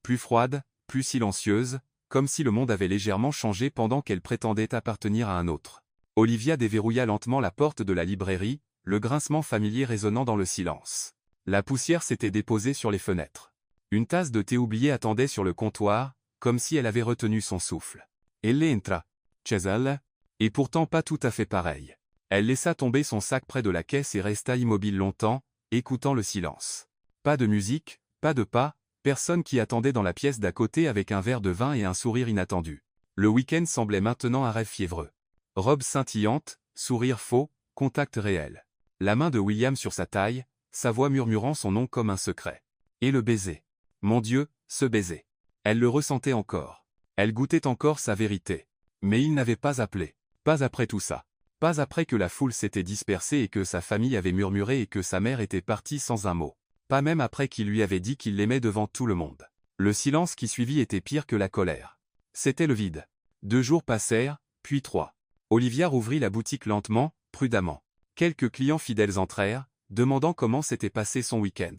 Plus froide, plus silencieuse, comme si le monde avait légèrement changé pendant qu'elle prétendait appartenir à un autre. Olivia déverrouilla lentement la porte de la librairie, le grincement familier résonnant dans le silence. La poussière s'était déposée sur les fenêtres. Une tasse de thé oubliée attendait sur le comptoir, comme si elle avait retenu son souffle. Elle entra. Chez elle. Et pourtant pas tout à fait pareil. Elle laissa tomber son sac près de la caisse et resta immobile longtemps, écoutant le silence. Pas de musique, pas de pas, personne qui attendait dans la pièce d'à côté avec un verre de vin et un sourire inattendu. Le week-end semblait maintenant un rêve fiévreux. Robe scintillante, sourire faux, contact réel. La main de William sur sa taille, sa voix murmurant son nom comme un secret. Et le baiser. Mon Dieu, ce baiser. Elle le ressentait encore. Elle goûtait encore sa vérité. Mais il n'avait pas appelé. Pas après tout ça. Pas après que la foule s'était dispersée et que sa famille avait murmuré et que sa mère était partie sans un mot. Pas même après qu'il lui avait dit qu'il l'aimait devant tout le monde. Le silence qui suivit était pire que la colère. C'était le vide. 2 jours passèrent, puis 3. Olivia rouvrit la boutique lentement, prudemment. Quelques clients fidèles entrèrent, demandant comment s'était passé son week-end.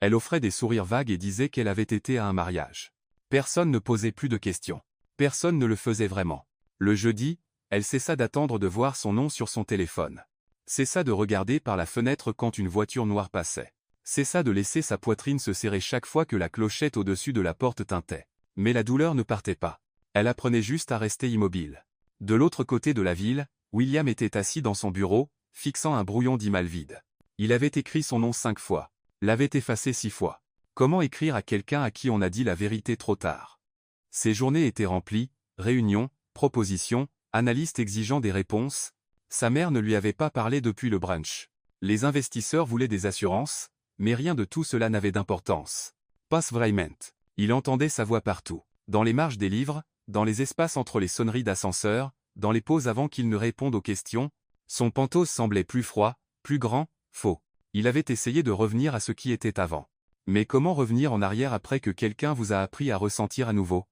Elle offrait des sourires vagues et disait qu'elle avait été à un mariage. Personne ne posait plus de questions. Personne ne le faisait vraiment. Le jeudi, elle cessa d'attendre de voir son nom sur son téléphone. Cessa de regarder par la fenêtre quand une voiture noire passait. Cessa de laisser sa poitrine se serrer chaque fois que la clochette au-dessus de la porte tintait. Mais la douleur ne partait pas. Elle apprenait juste à rester immobile. De l'autre côté de la ville, William était assis dans son bureau, fixant un brouillon d'email vide. Il avait écrit son nom 5 fois. L'avait effacé 6 fois. Comment écrire à quelqu'un à qui on a dit la vérité trop tard? Ses journées étaient remplies, réunions, propositions, analystes exigeant des réponses. Sa mère ne lui avait pas parlé depuis le brunch. Les investisseurs voulaient des assurances, mais rien de tout cela n'avait d'importance. Pas vraiment. Il entendait sa voix partout. Dans les marges des livres, dans les espaces entre les sonneries d'ascenseur, dans les pauses avant qu'il ne réponde aux questions. Son pantos semblait plus froid, plus grand, faux. Il avait essayé de revenir à ce qui était avant. Mais comment revenir en arrière après que quelqu'un vous a appris à ressentir à nouveau?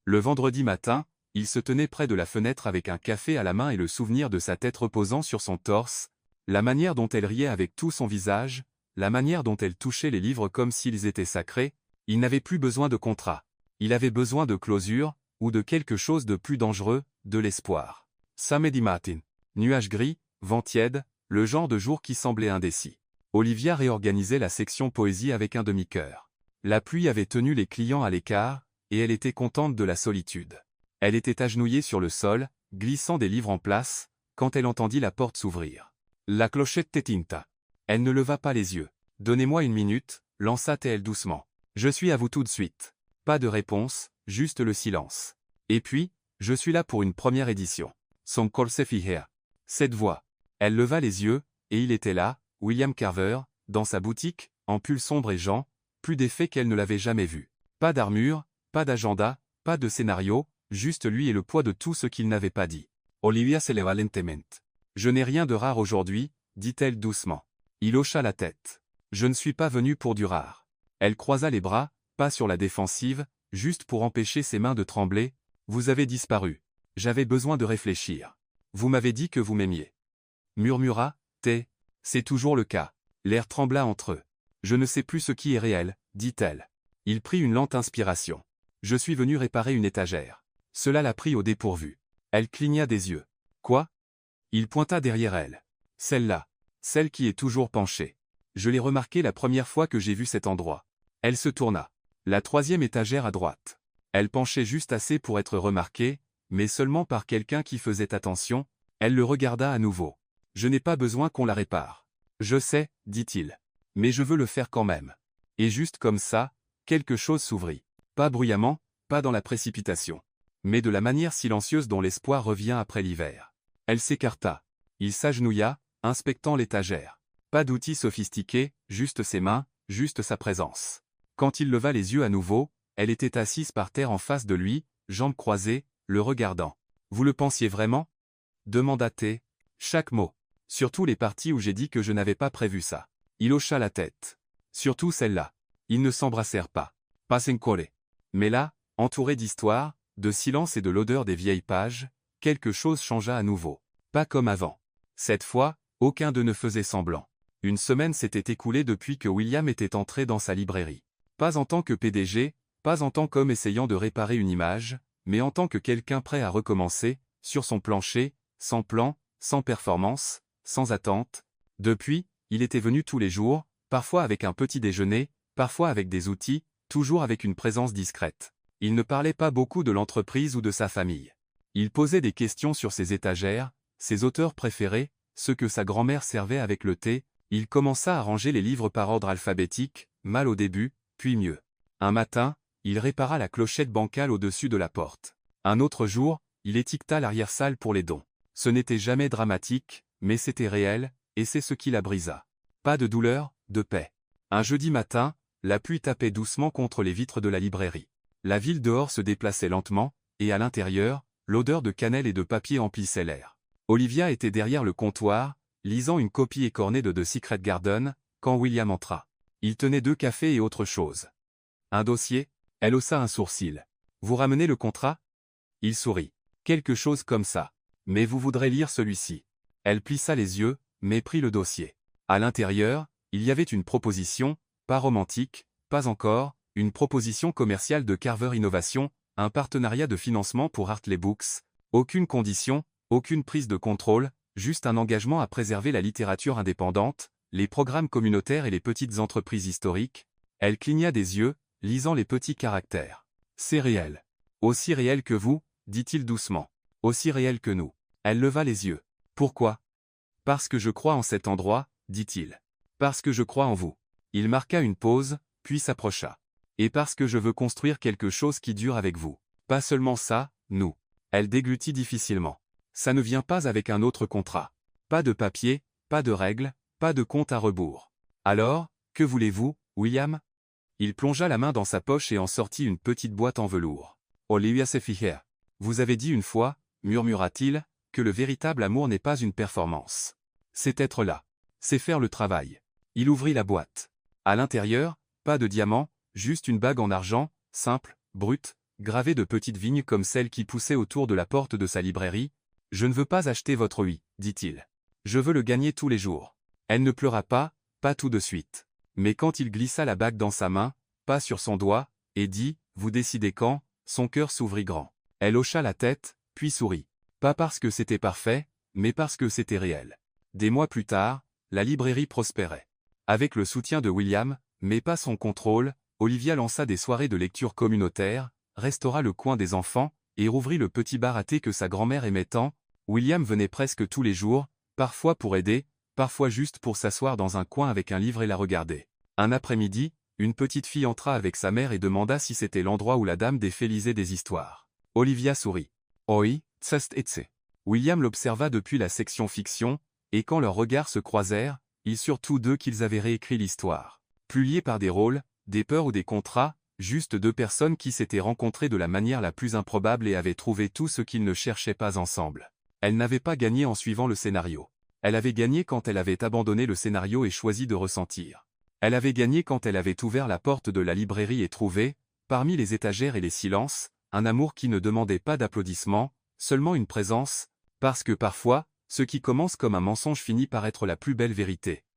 Le vendredi matin, il se tenait près de la fenêtre avec un café à la main et le souvenir de sa tête reposant sur son torse, la manière dont elle riait avec tout son visage, la manière dont elle touchait les livres comme s'ils étaient sacrés. Il n'avait plus besoin de contrat. Il avait besoin de closure, ou de quelque chose de plus dangereux, de l'espoir. Samedi matin. Nuages gris, vent tiède, le genre de jour qui semblait indécis. Olivia réorganisait la section poésie avec un demi-cœur. La pluie avait tenu les clients à l'écart, et elle était contente de la solitude. Elle était agenouillée sur le sol, glissant des livres en place, quand elle entendit la porte s'ouvrir. La clochette tinta. Elle ne leva pas les yeux. « Donnez-moi une minute », lança-t-elle doucement. « Je suis à vous tout de suite. » Pas de réponse, juste le silence. Et puis, « Je suis là pour une première édition. » Son corset fijea. Cette voix. Elle leva les yeux, et il était là, William Carver, dans sa boutique, en pull sombre et Jean, plus d'effet qu'elle ne l'avait jamais vu. Pas d'armure, pas d'agenda, pas de scénario, juste lui et le poids de tout ce qu'il n'avait pas dit. Olivia se leva lentement. « Je n'ai rien de rare aujourd'hui, dit-elle doucement. Il hocha la tête. « Je ne suis pas venue pour du rare. » Elle croisa les bras, pas sur la défensive, juste pour empêcher ses mains de trembler. « Vous avez disparu. J'avais besoin de réfléchir. Vous m'avez dit que vous m'aimiez. » Murmura, « T'es. » C'est toujours le cas. L'air trembla entre eux. « Je ne sais plus ce qui est réel, dit-elle. Il prit une lente inspiration. « Je suis venu réparer une étagère. » Cela la prit au dépourvu. Elle cligna des yeux. « Quoi ?» Il pointa derrière elle. « Celle-là. Celle qui est toujours penchée. Je l'ai remarquée la première fois que j'ai vu cet endroit. » Elle se tourna. La troisième étagère à droite. Elle penchait juste assez pour être remarquée, mais seulement par quelqu'un qui faisait attention. Elle le regarda à nouveau. « Je n'ai pas besoin qu'on la répare. »« Je sais, dit-il. Mais je veux le faire quand même. » Et juste comme ça, quelque chose s'ouvrit. Pas bruyamment, pas dans la précipitation. Mais de la manière silencieuse dont l'espoir revient après l'hiver. Elle s'écarta. Il s'agenouilla, inspectant l'étagère. Pas d'outils sophistiqués, juste ses mains, juste sa présence. Quand il leva les yeux à nouveau, elle était assise par terre en face de lui, jambes croisées, le regardant. « Vous le pensiez vraiment » demanda-t-elle. Chaque mot. Surtout les parties où j'ai dit que je n'avais pas prévu ça. Il hocha la tête. Surtout celle-là. Ils ne s'embrassèrent pas. Pas encore. Mais là, entouré d'histoire, de silence et de l'odeur des vieilles pages, quelque chose changea à nouveau. Pas comme avant. Cette fois, aucun d'eux ne faisait semblant. Une semaine s'était écoulée depuis que William était entré dans sa librairie. Pas en tant que PDG, pas en tant qu'homme essayant de réparer une image, mais en tant que quelqu'un prêt à recommencer, sur son plancher, sans plan, sans performance, sans attente. Depuis, il était venu tous les jours, parfois avec un petit déjeuner, parfois avec des outils, toujours avec une présence discrète. Il ne parlait pas beaucoup de l'entreprise ou de sa famille. Il posait des questions sur ses étagères, ses auteurs préférés, ceux que sa grand-mère servait avec le thé. Il commença à ranger les livres par ordre alphabétique, mal au début, puis mieux. Un matin, il répara la clochette bancale au-dessus de la porte. Un autre jour, il étiqueta l'arrière-salle pour les dons. Ce n'était jamais dramatique, mais c'était réel, et c'est ce qui la brisa. Pas de douleur, de paix. Un jeudi matin, la pluie tapait doucement contre les vitres de la librairie. La ville dehors se déplaçait lentement, et à l'intérieur, l'odeur de cannelle et de papier emplissait l'air. Olivia était derrière le comptoir, lisant une copie écornée de The Secret Garden, quand William entra. Il tenait 2 cafés et autre chose. Un dossier? Elle haussa un sourcil. Vous ramenez le contrat? Il sourit. Quelque chose comme ça. Mais vous voudrez lire celui-ci. Elle plissa les yeux, mais prit le dossier. À l'intérieur, il y avait une proposition, pas romantique, pas encore, une proposition commerciale de Carver Innovation, un partenariat de financement pour Hartley Books. Aucune condition, aucune prise de contrôle, juste un engagement à préserver la littérature indépendante, les programmes communautaires et les petites entreprises historiques. Elle cligna des yeux, lisant les petits caractères. C'est réel. Aussi réel que vous, dit-il doucement. Aussi réel que nous. Elle leva les yeux. Pourquoi? Parce que je crois en cet endroit, dit-il. Parce que je crois en vous. Il marqua une pause, puis s'approcha. Et parce que je veux construire quelque chose qui dure avec vous. Pas seulement ça, nous. Elle déglutit difficilement. Ça ne vient pas avec un autre contrat. Pas de papier, pas de règles, pas de compte à rebours. Alors, que voulez-vous, William? Il plongea la main dans sa poche et en sortit une petite boîte en velours. Olivia se fija. Vous avez dit une fois, murmura-t-il, que le véritable amour n'est pas une performance. C'est être là. C'est faire le travail. Il ouvrit la boîte. À l'intérieur, pas de diamant, juste une bague en argent, simple, brute, gravée de petites vignes comme celles qui poussaient autour de la porte de sa librairie. Je ne veux pas acheter votre oui, dit-il. Je veux le gagner tous les jours. Elle ne pleura pas, pas tout de suite. Mais quand il glissa la bague dans sa main, pas sur son doigt, et dit, vous décidez quand, son cœur s'ouvrit grand. Elle hocha la tête, puis sourit. Pas parce que c'était parfait, mais parce que c'était réel. Des mois plus tard, la librairie prospérait. Avec le soutien de William, mais pas son contrôle, Olivia lança des soirées de lecture communautaire, restaura le coin des enfants, et rouvrit le petit bar à thé que sa grand-mère aimait tant. William venait presque tous les jours, parfois pour aider, parfois juste pour s'asseoir dans un coin avec un livre et la regarder. Un après-midi, une petite fille entra avec sa mère et demanda si c'était l'endroit où la dame des fées lisait des histoires. Olivia sourit. Oui, tsast etse. William l'observa depuis la section fiction, et quand leurs regards se croisèrent, ils surent tous deux qu'ils avaient réécrit l'histoire. Plus liés par des rôles, des peurs ou des contrats, juste deux personnes qui s'étaient rencontrées de la manière la plus improbable et avaient trouvé tout ce qu'ils ne cherchaient pas ensemble. Elle n'avait pas gagné en suivant le scénario. Elle avait gagné quand elle avait abandonné le scénario et choisi de ressentir. Elle avait gagné quand elle avait ouvert la porte de la librairie et trouvé, parmi les étagères et les silences, un amour qui ne demandait pas d'applaudissements, seulement une présence, parce que parfois, ce qui commence comme un mensonge finit par être la plus belle vérité.